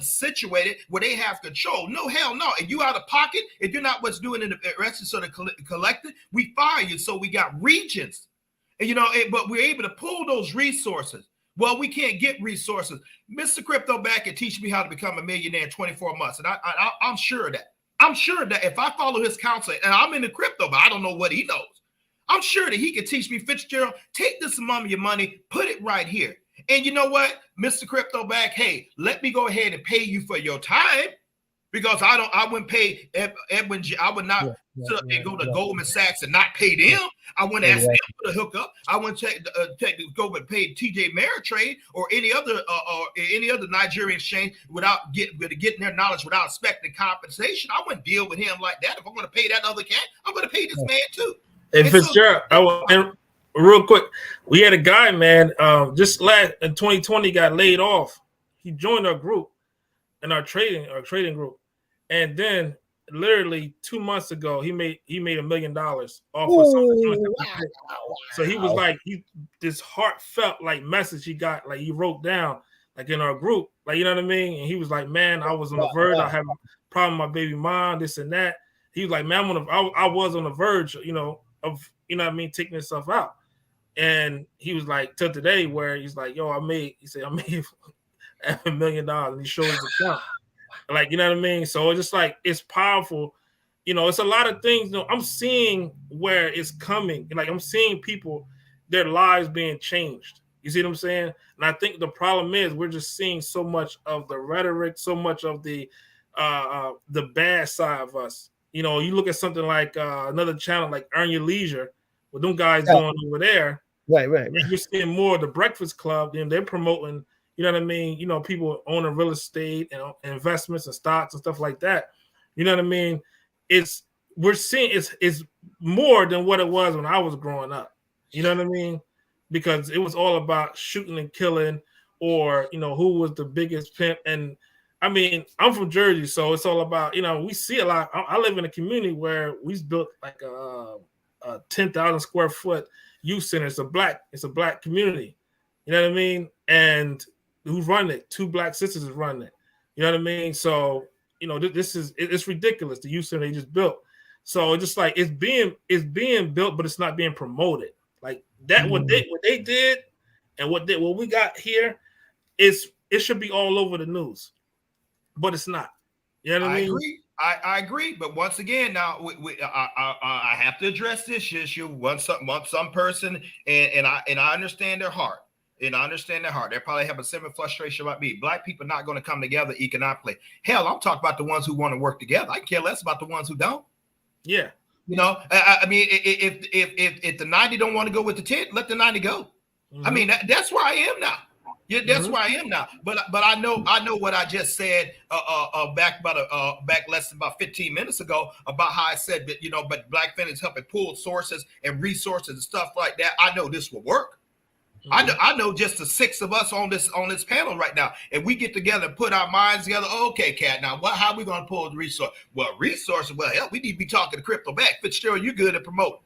situated where they have control. No, hell no. If you out of pocket, if you're not what's doing in the rest of the collective, we fire you. So we got regions, and but we're able to pull those resources. Well, we can't get resources. Mr. Crypto Back can teach me how to become a millionaire in 24 months, and I'm sure of that. I'm sure that if I follow his counsel, and I'm in the crypto, but I don't know what he knows, I'm sure that he can teach me, Fitzgerald, take this amount of your money, put it right here. And you know what, Mr. Crypto Back, hey, let me go ahead and pay you for your time, because I wouldn't pay Edwin. I would not sit up and go to Goldman Sachs and not pay them. I wouldn't ask them for the hookup. I wouldn't go and pay TJ Ameritrade or any other Nigerian exchange without getting their knowledge without expecting compensation. I wouldn't deal with him like that. If I'm going to pay that other cat, I'm going to pay this man too. And Fitzgerald, and real quick, we had a guy, man, just in 2020 got laid off. He joined our group, in our trading group. And then literally 2 months ago, he made $1 million off of something. Wow. So he was like, this heartfelt like message he got, like he wrote down, like in our group, like, you know what I mean? And he was like, man, I was on the verge. I had a problem with my baby mom, this and that. He was like, man, I was on the verge, of, what I mean, taking himself out. And he was like, till today, where he's like, yo, I made $1 million, and he showed his account. Like, you know what I mean? So it's just like, it's powerful. It's a lot of things. I'm seeing where it's coming. Like, I'm seeing people, their lives being changed. You see what I'm saying? And I think the problem is we're just seeing so much of the rhetoric, so much of the bad side of us. You look at something like another channel like Earn Your Leisure, what them guys doing over there. Right. You're seeing more of the Breakfast Club, and they're promoting, you know what I mean? People owning real estate and investments and stocks and stuff like that. You know what I mean? We're seeing it's more than what it was when I was growing up. You know what I mean? Because it was all about shooting and killing, or who was the biggest pimp. And I mean, I'm from Jersey, so it's all about, we see a lot. I live in a community where we built like a 10,000 square foot youth center. It's a black community. You know what I mean? And who's running it? 2 black sisters is running it. You know what I mean? So, it's ridiculous. The youth center they just built. So it's just like it's being built, but it's not being promoted. Like that, what they did and what we got here it should be all over the news, but it's not. You know what I mean? Agree. I agree, but once again, now I have to address this issue. Once some person, and I understand their heart. And I understand their heart. They probably have a similar frustration about me. Black people not going to come together economically. Hell, I'm talking about the ones who want to work together. I care less about the ones who don't. Yeah. I mean, if the 90 don't want to go with the 10, let the 90 go. Mm-hmm. I mean, that's where I am now. Yeah, that's where I am now. But I know what I just said back less than about 15 minutes ago about how I said that, but Black families helping pull sources and resources and stuff like that. I know this will work. I know just the 6 of us on this panel right now, and we get together and put our minds together. Okay, Cat, now how are we going to pull the resource? Well, resources. Well, hell, we need to be talking to Crypto Back. Fitzgerald, you good at promoting.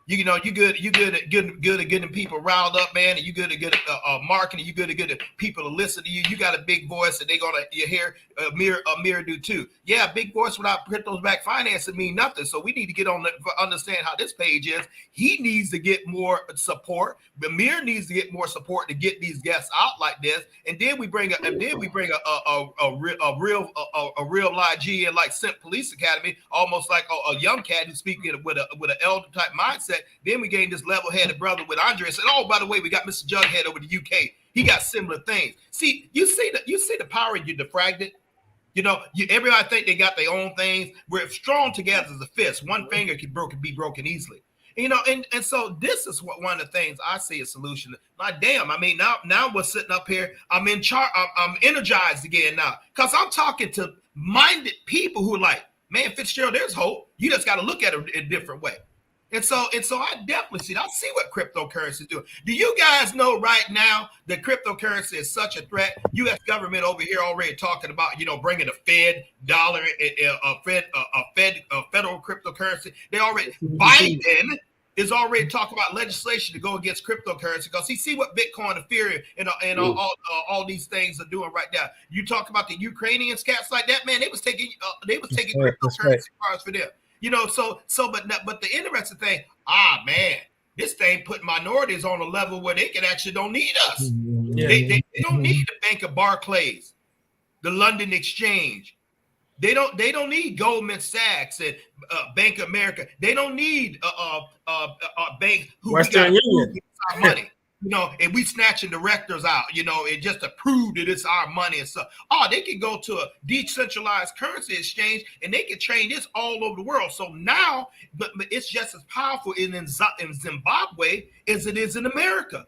You good at getting people riled up, man. And you good at marketing. You good at people to listen to you. You got a big voice, and you hear Amir do too. Yeah, big voice without Crypto's Back financing mean nothing. So we need to get on understand how this page is. He needs to get more support. Amir needs to get more support to get these guests out like this. And then we bring a real live G in like Simp Police Academy, almost like a young cat who's speaking with an elder type mindset. mindset. Then we gained this level-headed brother with Andre and said, oh, by the way, we got Mr. Jughead over the UK. He got similar things. See, you see the power you defragmented. You know, everybody think they got their own things. We're strong together as a fist. One finger can be broken easily. You know, and so this is what one of the things I see a solution. Like, damn, I mean, now we're sitting up here. I'm in charge. I'm energized again now because I'm talking to minded people who are like, man, Fitzgerald, there's hope. You just got to look at it a different way. And so I definitely see what cryptocurrency is doing. Do you guys know right now that cryptocurrency is such a threat? U.S. government over here already talking about, you know, bringing a Fed dollar, a federal cryptocurrency. They already Biden is already talking about legislation to go against cryptocurrency because he see what Bitcoin, Ethereum, and all these things are doing right now. You talk about the Ukrainians, cats like that, man. They was taking cryptocurrency cards for them. You know, but the interesting thing, man, this thing put minorities on a level where they actually don't need us. Yeah. They don't need the Bank of Barclays, the London Exchange. They don't need Goldman Sachs and Bank of America. They don't need a bank who Western Union our money. You know, and we snatching directors out, you know, and just to prove that it's our money and stuff. Oh, they can go to a decentralized currency exchange and they can trade this all over the world. So now, but it's just as powerful in Zimbabwe as it is in America.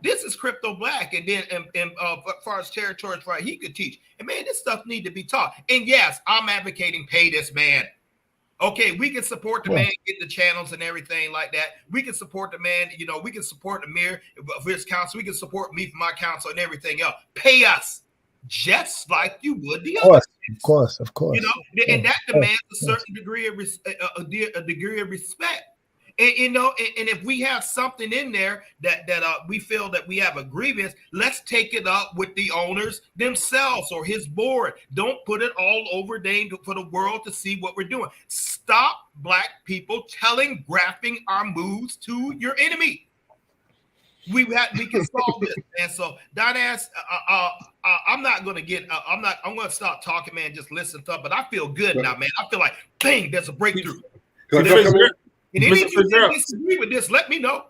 This is crypto black, and then as far as territories, right, he could teach. And man, this stuff need to be taught. And yes, I'm advocating pay this man. Okay, we can support the man, get the channels and everything like that. We can support the man, you know, we can support Amir for his counsel. We can support me for my counsel and everything else. Pay us just like you would the other. Of course. You know, and that demands a certain degree of respect. And you know, and if we have something in there that we feel that we have a grievance, let's take it up with the owners themselves or his board. Don't put it all over for the world to see what we're doing. Stop black people telegraphing our moves to your enemy. We can solve this, man. So Dinas, I'm not gonna get. I'm gonna stop talking, man. Just listen to it. But I feel good now, man. I feel like, dang, there's a breakthrough. And if you disagree with this, let me know.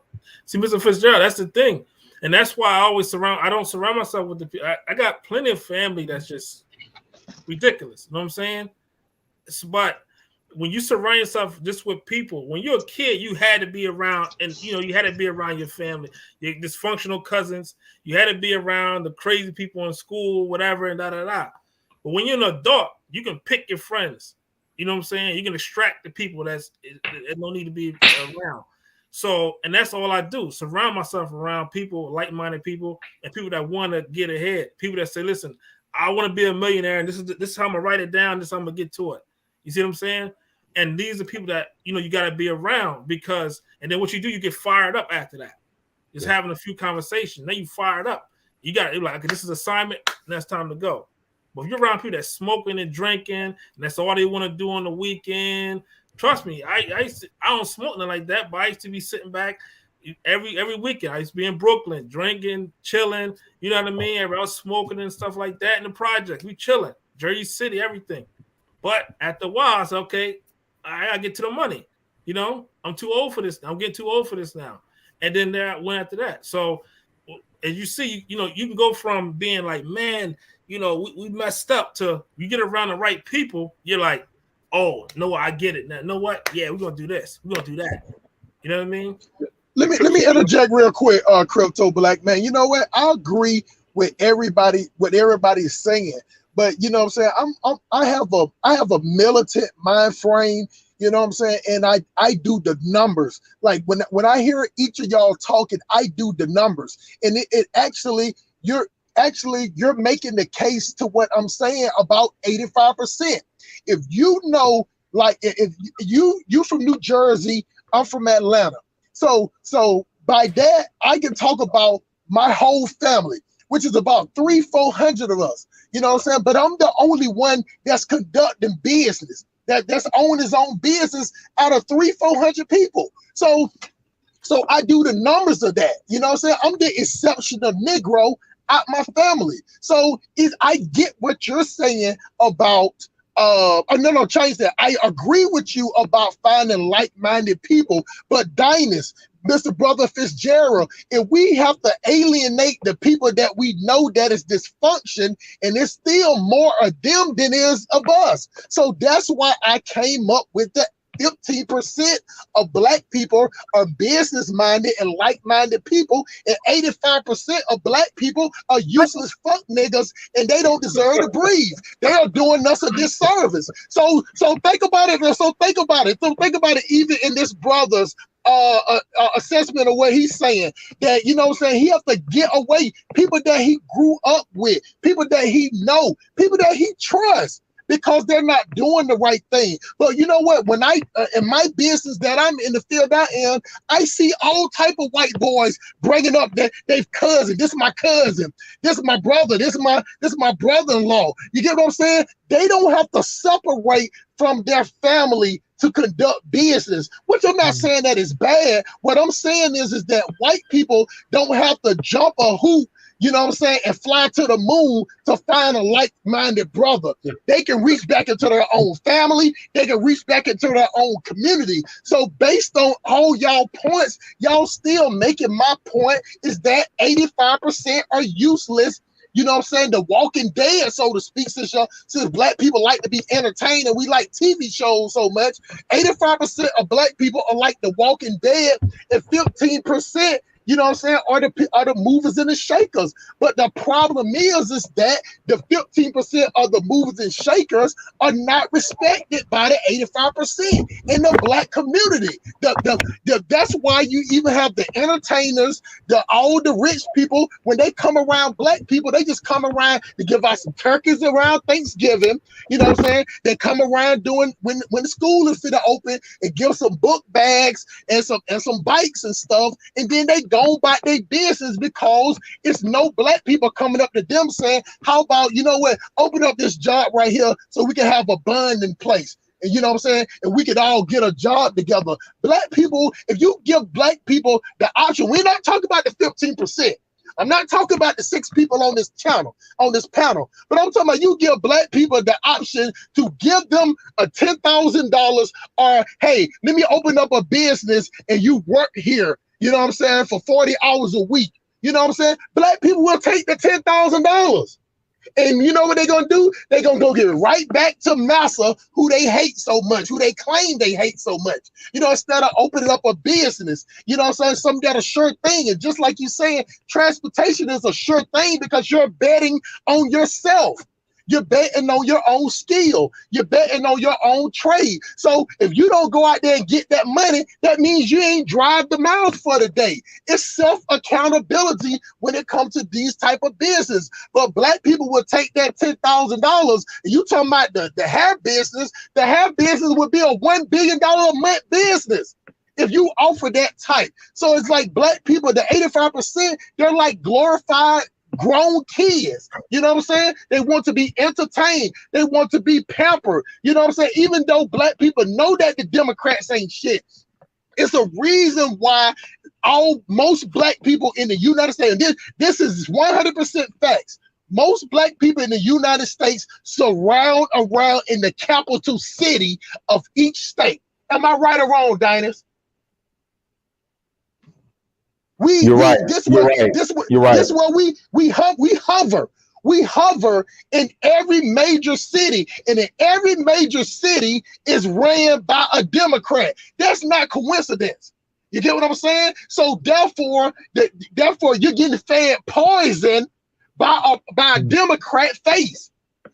See, Mr. Fitzgerald, that's the thing. And that's why I don't surround myself with the people. I got plenty of family that's just ridiculous. You know what I'm saying? But when you surround yourself just with people, when you're a kid, you had to be around, and you know, you had to be around your family, your dysfunctional cousins. You had to be around the crazy people in school, whatever, and da-da-da. But when you're an adult, you can pick your friends. You know what I'm saying? You can extract the people that don't need to be around. So, and that's all I do. Surround myself around people, like-minded people, and people that want to get ahead. People that say, listen, I want to be a millionaire, and this is how I'm going to write it down. This is how I'm going to get to it. You see what I'm saying? And these are people that, you know, you got to be around because, and then what you do, you get fired up after that. Just having a few conversations. Then you fired up. You got it like, okay, this is assignment, and that's time to go. But if you're around people that's smoking and drinking, and that's all they want to do on the weekend, trust me, I don't smoke nothing like that, but I used to be sitting back every weekend. I used to be in Brooklyn, drinking, chilling, you know what I mean? Everybody else smoking and stuff like that in the project. We chilling, Jersey City, everything. But after a while, I said, okay, I gotta get to the money. You know, I'm too old for this. I'm getting too old for this now. And then there I went after that. So as you see, you know, you can go from being like, man, you know, we messed up to you get around the right people, you're like, oh, no, I get it now. You know what? Yeah, we're gonna do this. We're gonna do that. You know what I mean? Let me interject real quick, Crypto Black man. You know what? I agree with everybody, what everybody's saying. But you know what I'm saying? I have a militant mind frame, you know what I'm saying? And I do the numbers. Like when I hear each of y'all talking, I do the numbers. And it actually you're making the case to what I'm saying about 85%. If you know, like if you from New Jersey, I'm from Atlanta. So by that, I can talk about my whole family, which is about 300-400 of us. You know what I'm saying? But I'm the only one that's conducting business, that's owning his own business out of 300-400 people. So I do the numbers of that. You know what I'm saying? I'm the exceptional Negro out my family. So I get what you're saying about no, change that. I agree with you about finding like-minded people, but Dynas, Mr. Brother Fitzgerald, if we have to alienate the people that we know that is dysfunction, and it's still more of them than is of us. So that's why I came up with the 15% of black people are business-minded and like-minded people, and 85% of black people are useless fuck niggas, and they don't deserve to breathe. They are doing us a disservice. So think about it. So think about it. Even in this brother's assessment of what he's saying, that you know what I'm saying, he have to get away people that he grew up with, people that he know, people that he trusts, because they're not doing the right thing. But you know what? When I in my business that I'm in the field I am, I see all type of white boys bringing up that they've cousin. This is my cousin. This is my brother. This is my brother-in-law. You get what I'm saying? They don't have to separate from their family to conduct business, which I'm not saying that is bad. What I'm saying is that white people don't have to jump a hoop, you know what I'm saying, and fly to the moon to find a like-minded brother. They can reach back into their own family. They can reach back into their own community. So based on all y'all points, y'all still making my point is that 85% are useless. You know what I'm saying? The Walking Dead, so to speak, since black people like to be entertained and we like TV shows so much, 85% of black people are like The Walking Dead, and 15%, you know what I'm saying, are the movers and the shakers. But the problem is that the 15% of the movers and shakers are not respected by the 85% in the black community. That's why you even have the entertainers, all the rich people, when they come around black people, they just come around to give out some turkeys around Thanksgiving. You know what I'm saying? They come around doing when the school is fit to open and give some book bags and some bikes and stuff, and then they go about their business because it's no black people coming up to them saying, how about, you know what, open up this job right here so we can have a bond in place. And you know what I'm saying? And we could all get a job together. Black people, if you give black people the option, we're not talking about the 15%. I'm not talking about the 6 people on this panel, but I'm talking about you give black people the option to give them a $10,000 or, hey, let me open up a business and you work here, you know what I'm saying, for 40 hours a week. You know what I'm saying? Black people will take the $10,000. And you know what they're going to do? They're going to go give it right back to massa, who they hate so much, who they claim they hate so much. You know, instead of opening up a business, you know what I'm saying, something that's a sure thing. And just like you're saying, transportation is a sure thing because you're betting on yourself. You're betting on your own skill. You're betting on your own trade. So if you don't go out there and get that money, that means you ain't drive the miles for the day. It's self-accountability when it comes to these type of business. But black people will take that $10,000. And you talking about the hair business. The hair business would be a $1 billion a month business if you offer that type. So it's like black people, the 85%, they're like glorified grown kids. You know what I'm saying? They want to be entertained. They want to be pampered. You know what I'm saying? Even though black people know that the Democrats ain't shit, it's a reason why most black people in the United States, and this is 100% facts, most black people in the United States surround around in the capital city of each state. Am I right or wrong, Dynas? You're right. This You're right. This is where we hover. We hover in every major city, and in every major city is ran by a Democrat. That's not coincidence. You get what I'm saying? So therefore you're getting fed poison by a Democrat face.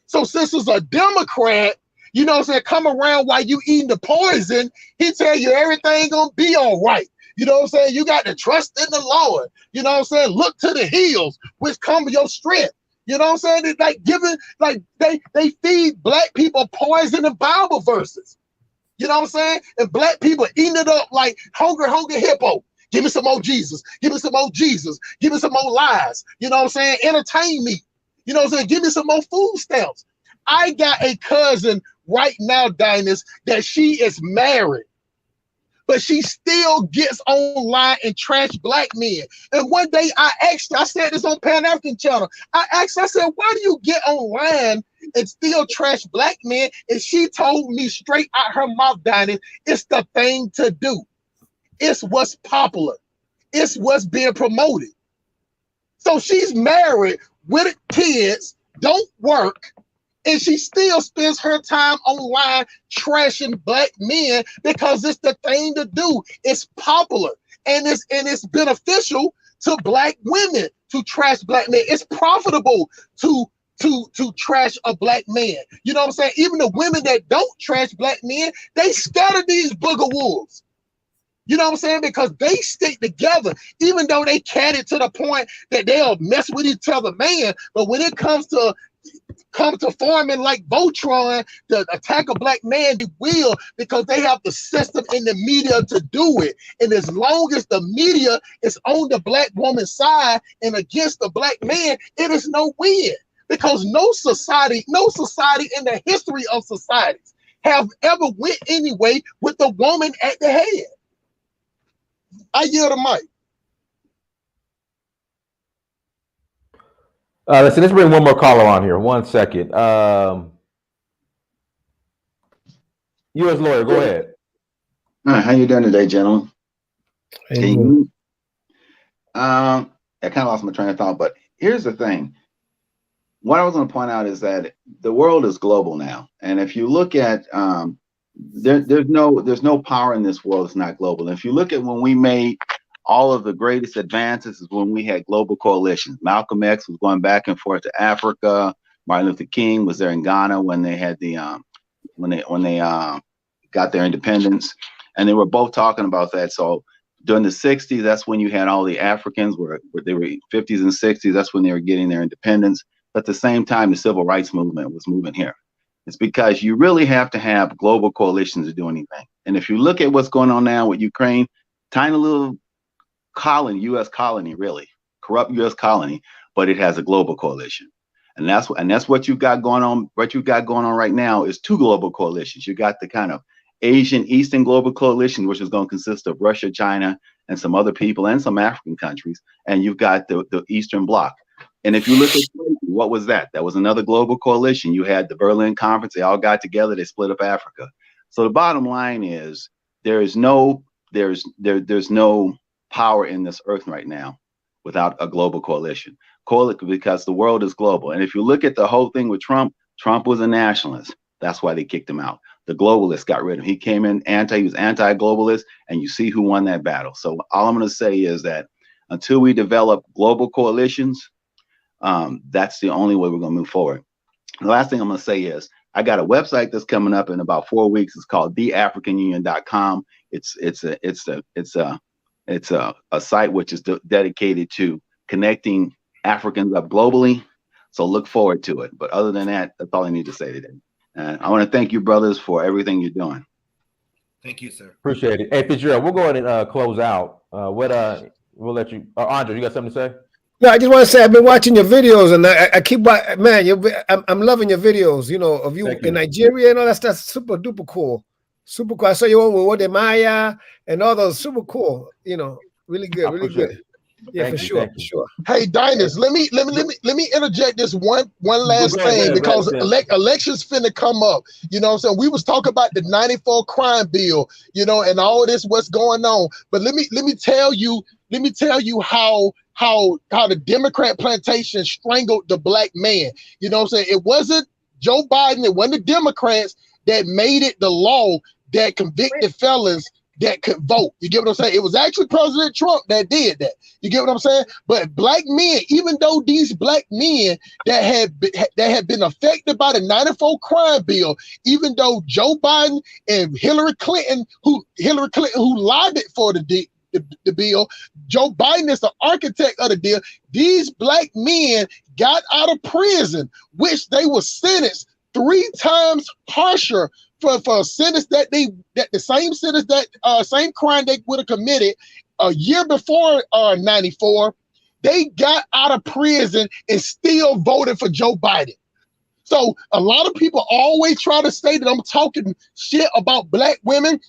So since it's a Democrat, you know what I'm saying, come around while you eating the poison, he tell you everything gonna be all right. You know what I'm saying? You got to trust in the Lord. You know what I'm saying? Look to the hills, which come your strength. You know what I'm saying? It's like they feed black people poison and Bible verses. You know what I'm saying? And black people eating it up like hungry hippo. Give me some more Jesus. Give me some more Jesus. Give me some more lies. You know what I'm saying? Entertain me. You know what I'm saying? Give me some more food stamps. I got a cousin right now, Dynas, that she is married, but she still gets online and trash black men. And one day I asked her, I said this on Pan African channel, I said, why do you get online and still trash black men. And she told me straight out her mouth, Dinah, it's the thing to do. It's what's popular. It's what's being promoted. So she's married with kids, don't work, and she still spends her time online trashing black men because it's the thing to do. It's popular, and it's beneficial to black women to trash black men. It's profitable to trash a black man. You know what I'm saying? Even the women that don't trash black men, they scatter these booger wolves. You know what I'm saying? Because they stick together, even though they catty to the point that they'll mess with each other, man. But when it comes to forming like Voltron to attack a black man, they will, because they have the system in the media to do it. And as long as the media is on the black woman's side and against the black man, it is no win. Because no society in the history of societies have ever went anyway with the woman at the head. I yield the mic. Listen, let's bring one more caller on here. 1 second. U.S. lawyer, go ahead. Hi, how you doing today, gentlemen? I kind of lost my train of thought, but here's the thing. What I was going to point out is that the world is global now, and if you look at there's no power in this world that's not global. And if you look at when we made all of the greatest advances, is when we had global coalitions. Malcolm X was going back and forth to Africa. Martin Luther King was there in Ghana when they had the when they got their independence, and they were both talking about that. So during the 60s, that's when you had all the Africans where they were 50s and 60s. That's when they were getting their independence. But at the same time, the civil rights movement was moving here. It's because you really have to have global coalitions to do anything. And if you look at what's going on now with Ukraine, tiny little colony, U.S. colony, really corrupt U.S. colony, but it has a global coalition, and that's what you've got going on. What you've got going on right now is two global coalitions. You got the kind of Asian Eastern global coalition, which is going to consist of Russia, China, and some other people, and some African countries, and you've got the Eastern Bloc. And if you look at what was that? That was another global coalition. You had the Berlin Conference. They all got together. They split up Africa. So the bottom line is there's no power in this earth right now without a global coalition. Because the world is global. And if you look at the whole thing with Trump, Trump was a nationalist. That's why they kicked him out. The globalists got rid of him. He came in he was anti-globalist, and you see who won that battle. So all I'm going to say is that until we develop global coalitions, that's the only way we're going to move forward. The last thing I'm going to say is I got a website that's coming up in about 4 weeks. It's called theafricanunion.com. It's a site which is dedicated to connecting Africans up globally. So look forward to it. But other than that, that's all I need to say today. And I want to thank you, brothers, for everything you're doing. Thank you, sir. Appreciate it. Hey, Fitzgerald, we'll go ahead and close out. We'll let you. Andre, you got something to say? No, I just want to say I've been watching your videos, and I keep, man, I'm loving your videos. You know, of you in Nigeria and all that stuff. Super duper cool, super cool. I saw you on with Wode Maya and all those, super cool. You know, really good, really good. Yeah, for sure. Hey, Dinus, let me interject this one last thing, because elections finna come up. You know what I'm saying? We was talking about the 94 crime bill, you know, and all this what's going on. But let me tell you how the Democrat plantation strangled the black man. You know what I'm saying? It wasn't Joe Biden, it wasn't the Democrats that made it the law that convicted felons that could vote. You get what I'm saying? It was actually President Trump that did that. You get what I'm saying? But black men, even though these black men that had been affected by the 94 crime bill, even though Joe Biden and Hillary Clinton who lobbied for the bill, Joe Biden is the architect of the deal, these black men got out of prison, which they were sentenced 3 times harsher for a sentence same crime they would have committed a year before 94. They got out of prison and still voted for Joe Biden. So a lot of people always try to say that I'm talking shit about black women.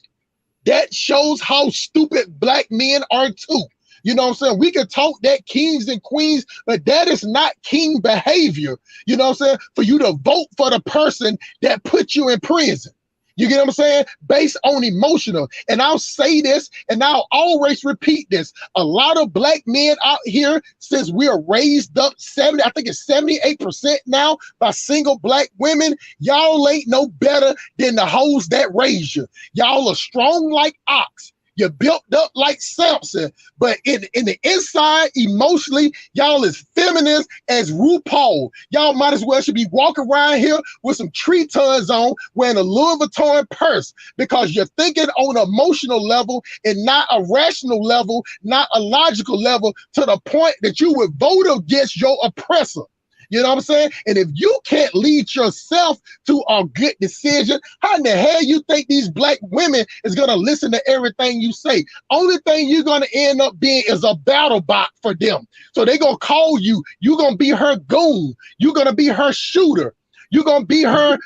That shows how stupid black men are too. You know what I'm saying? We can talk that kings and queens, but that is not king behavior. You know what I'm saying? For you to vote for the person that put you in prison. You get what I'm saying? Based on emotional. And I'll say this, and I'll always repeat this. A lot of black men out here, since we are raised up 70, I think it's 78% now by single black women, y'all ain't no better than the hoes that raised you. Y'all are strong like ox. You're built up like Samson, but in the inside, emotionally, y'all is feminist as RuPaul. Y'all might as well should be walking around here with some tree tuns on, wearing a Louis Vuitton purse, because you're thinking on an emotional level and not a rational level, not a logical level, to the point that you would vote against your oppressor. You know what I'm saying? And if you can't lead yourself to a good decision, how in the hell you think these black women is going to listen to everything you say? Only thing you're going to end up being is a battle bot for them. So they're going to call you. You're going to be her goon. You're going to be her shooter. You're going to be her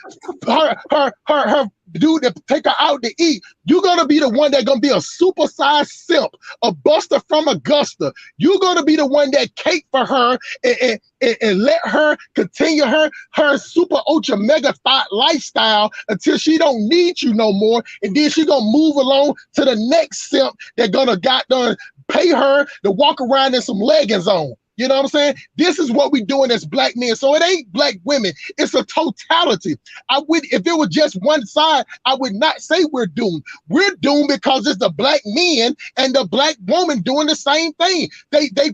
dude that take her out to eat. You're going to be the one that's going to be a supersized simp, a buster from Augusta. You're going to be the one that cake for her and let her continue her super ultra mega thought lifestyle until she don't need you no more. And then she going to move along to the next simp that going to pay her to walk around in some leggings on. You know what I'm saying? This is what we're doing as black men. So it ain't black women. It's a totality. If it was just one side, I would not say we're doomed. We're doomed because it's the black men and the black woman doing the same thing. They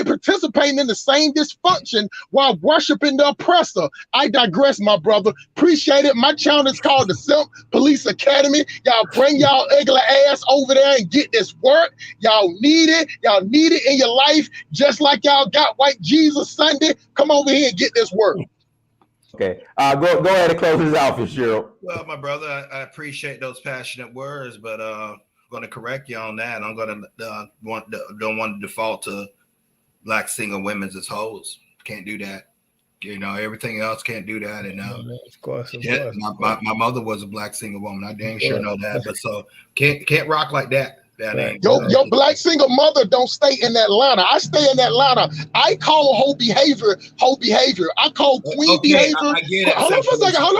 participating in the same dysfunction while worshiping the oppressor. I digress, my brother. Appreciate it. My channel is called the Simp Police Academy. Y'all bring y'all ugly ass over there and get this work. Y'all need it. Y'all need it in your life, just like y'all got White Jesus Sunday. Come over here and get this work. Okay. Go ahead and close this out, Fitzgerald. Well, my brother, I appreciate those passionate words, but I'm going to correct you on that. I'm going to don't want to default to black single women as hoes. Can't do that. You know, everything else can't do that. And of course. my mother was a black single woman. I dang sure know that. But so can't rock like that. Your black single mother don't stay in Atlanta. I stay in Atlanta. I call whole behavior. I call queen behavior. I get it. Hold on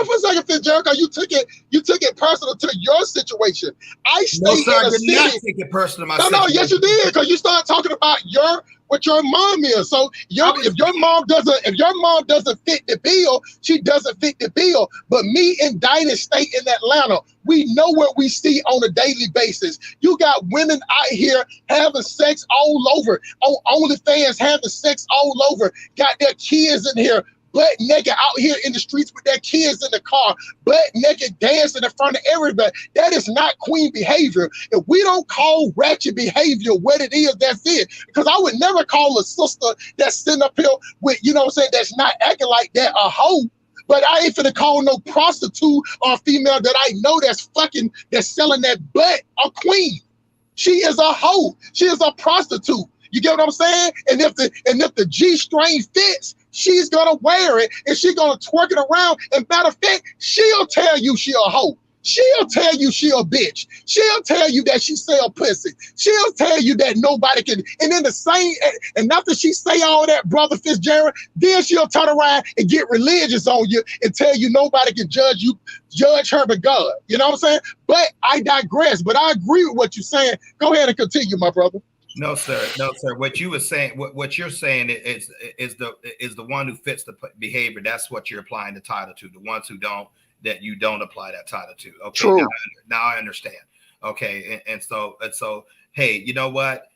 for a second, Fitzgerald. You took it personal to your situation. I stay in a city. Not take it personal. No, yes you did, because you started talking about what your mom is. So if your mom doesn't fit the bill, she doesn't fit the bill. But me and Dinah stay in Atlanta. We know what we see on a daily basis. You got women out here having sex all over, on OnlyFans having sex all over, got their kids in here, butt naked out here in the streets with their kids in the car, butt naked dancing in front of everybody. That is not queen behavior. If we don't call ratchet behavior what it is, that's it. Because I would never call a sister that's sitting up here with, you know what I'm saying, that's not acting like that a hoe. But I ain't finna call no prostitute or female that I know that's selling that butt a queen. She is a hoe. She is a prostitute. You get what I'm saying? And if the G-string fits, she's gonna wear it and she's gonna twerk it around. And matter of fact, she'll tell you she a hoe. She'll tell you she a bitch. She'll tell you that she sell pussy. She'll tell you that nobody can. And then and after she say all that, brother Fitzgerald, then she'll turn around and get religious on you and tell you nobody can judge her but God. You know what I'm saying? But I digress. But I agree with what you're saying. Go ahead and continue, my brother. No, sir. What you were saying, what you're saying is the one who fits the behavior. That's what you're applying the title to. The ones who don't, that you don't apply that title to. Okay. True. Now I understand. Okay. And so, hey, you know what?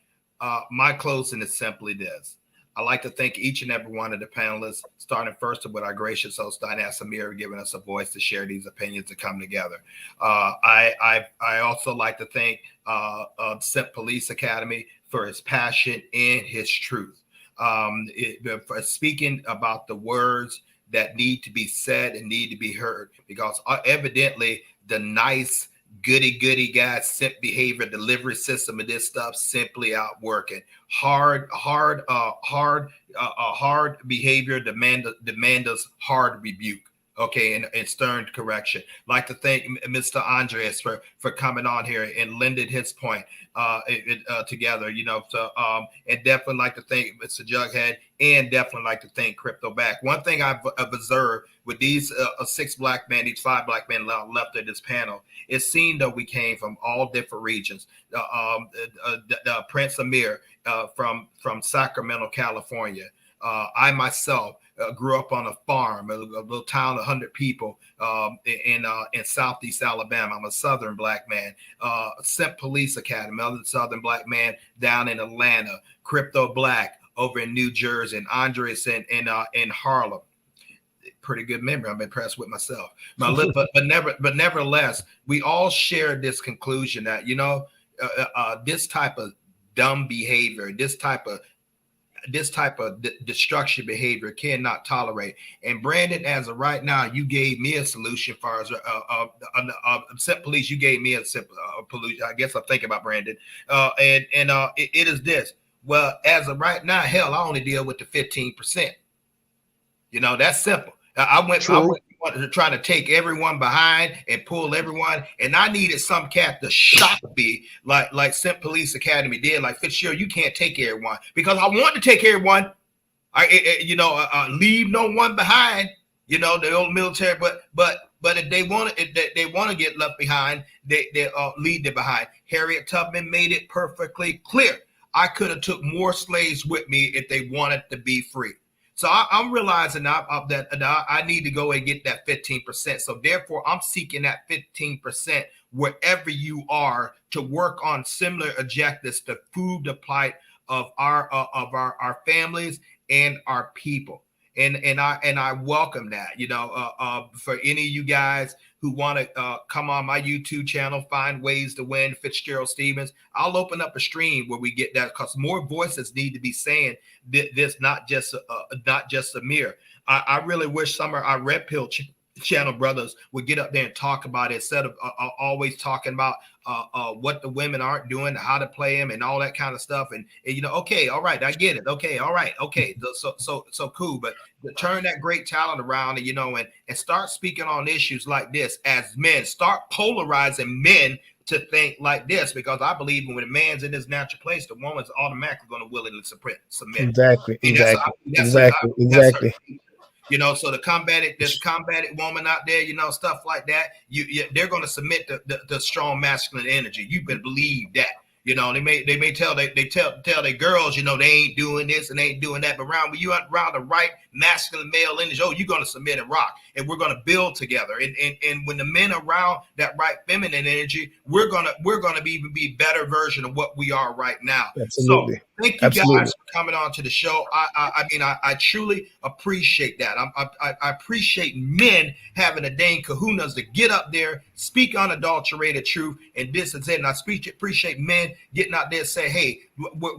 My closing is simply this. I'd like to thank each and every one of the panelists, starting first with our gracious host, Diana Samir, giving us a voice to share these opinions to come together. I also like to thank Simp Police Academy for his passion and his truth. For speaking about the words that need to be said and need to be heard, because evidently the nice goody guy simp behavior delivery system of this stuff simply out working. Hard behavior demand us hard rebuke. Okay, and stern correction. Like to thank Mr. Andres for coming on here and lending his point together. You know, so and definitely like to thank Mr. Jughead, and definitely like to thank Crypto Back. One thing I've observed with these 6 black men, these 5 black men left at this panel, it seemed that we came from all different regions. Prince Amir from Sacramento, California. I myself grew up on a farm, a little town of 100 people in Southeast Alabama. I'm a Southern black man. St. Police Academy, another Southern black man down in Atlanta. Crypto Black over in New Jersey, and Andres in Harlem. Pretty good memory. I'm impressed with myself. But nevertheless, we all shared this conclusion that, you know, this type of dumb behavior, this type of destruction behavior cannot tolerate. And Brandon, as of right now, you gave me a solution for as St. Police. You gave me a pollution. I guess I'm thinking about Brandon. It is this. Well, as of right now, hell, I only deal with the 15%. You know, that's simple. I went trying to take everyone behind and pull everyone, and I needed some cat to shock me like St. Police Academy did, like Fitzgerald. You can't take everyone, because I want to take everyone. Leave no one behind. You know, the old military, but if they want to get left behind, they lead them behind. Harriet Tubman made it perfectly clear. I could have took more slaves with me if they wanted to be free. So I'm realizing that I need to go and get that 15%. So therefore, I'm seeking that 15% wherever you are to work on similar objectives to food the plight of our families and our people. And I welcome that. You know, for any of you guys who want to come on my YouTube channel, find ways to win, Fitzgerald Stevens, I'll open up a stream where we get that, because more voices need to be saying this, not just Amir. I really wish some of our Red Pill channel brothers would get up there and talk about it, instead of always talking about what the women aren't doing, how to play them, and all that kind of stuff. And you know, okay, all right, I get it. Okay, all right, okay, so cool. But turn that great talent around, and you know, and start speaking on issues like this as men. Start polarizing men to think like this, because I believe when a man's in his natural place, the woman's automatically going to willingly submit. Exactly. You know, so the combated woman out there, you know, stuff like that, they're going to submit the strong masculine energy. You better believe that. You know, they may tell their girls, you know, they ain't doing this and they ain't doing that, but when you around the right masculine male energy, you're going to submit and rock, and we're going to build together. And when the men around that right feminine energy, we're gonna be better version of what we are right now. Absolutely. So thank you guys for coming on to the show. I truly appreciate that. I appreciate men having a dang kahunas to get up there, speak unadulterated truth, and this is it. And I appreciate men getting out there and say, hey,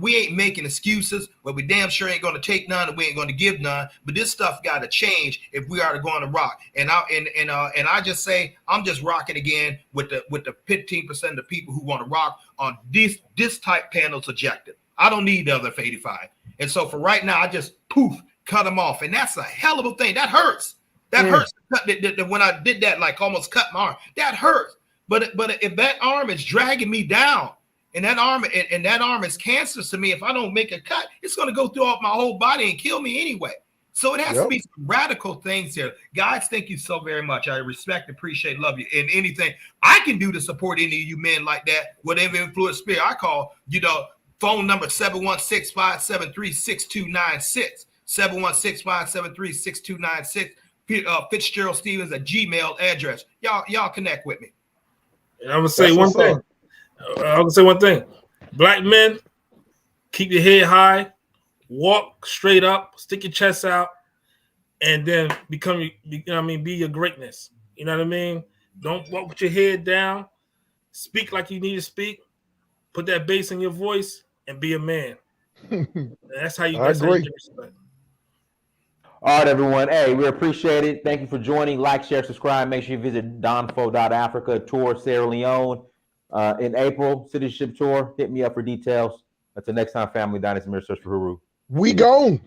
we ain't making excuses, but we damn sure ain't going to take none, and we ain't going to give none. But this stuff got to change if we are going to rock. And I just say, I'm just rocking again with the 15% of the people who want to rock on this type panel's objective. I don't need the other for 85. And so for right now, I just cut them off. And that's a hell of a thing. That hurts. That hurts. When I did that, like almost cut my arm, that hurts. But if that arm is dragging me down, and that arm is cancerous to me, if I don't make a cut, it's going to go through my whole body and kill me anyway. So it has to be some radical things here. Guys, thank you so very much. I respect, appreciate, love you. And anything I can do to support any of you men like that, whatever influence spirit I call, you know, phone number 716-573-6296. 716-573-6296. Fitzgerald Stevens at Gmail address. Y'all connect with me. And I'm gonna say one thing. Black men, keep your head high, walk straight up, stick your chest out, and then be your greatness. You know what I mean? Don't walk with your head down. Speak like you need to speak. Put that bass in your voice and be a man. That's how you get respect. All right, everyone. Hey, we appreciate it. Thank you for joining. Like, share, subscribe. Make sure you visit donfo.africa tour Sierra Leone in April. Citizenship tour. Hit me up for details. Until next time, family. Dynasty Mirror Search for Huru. We gone.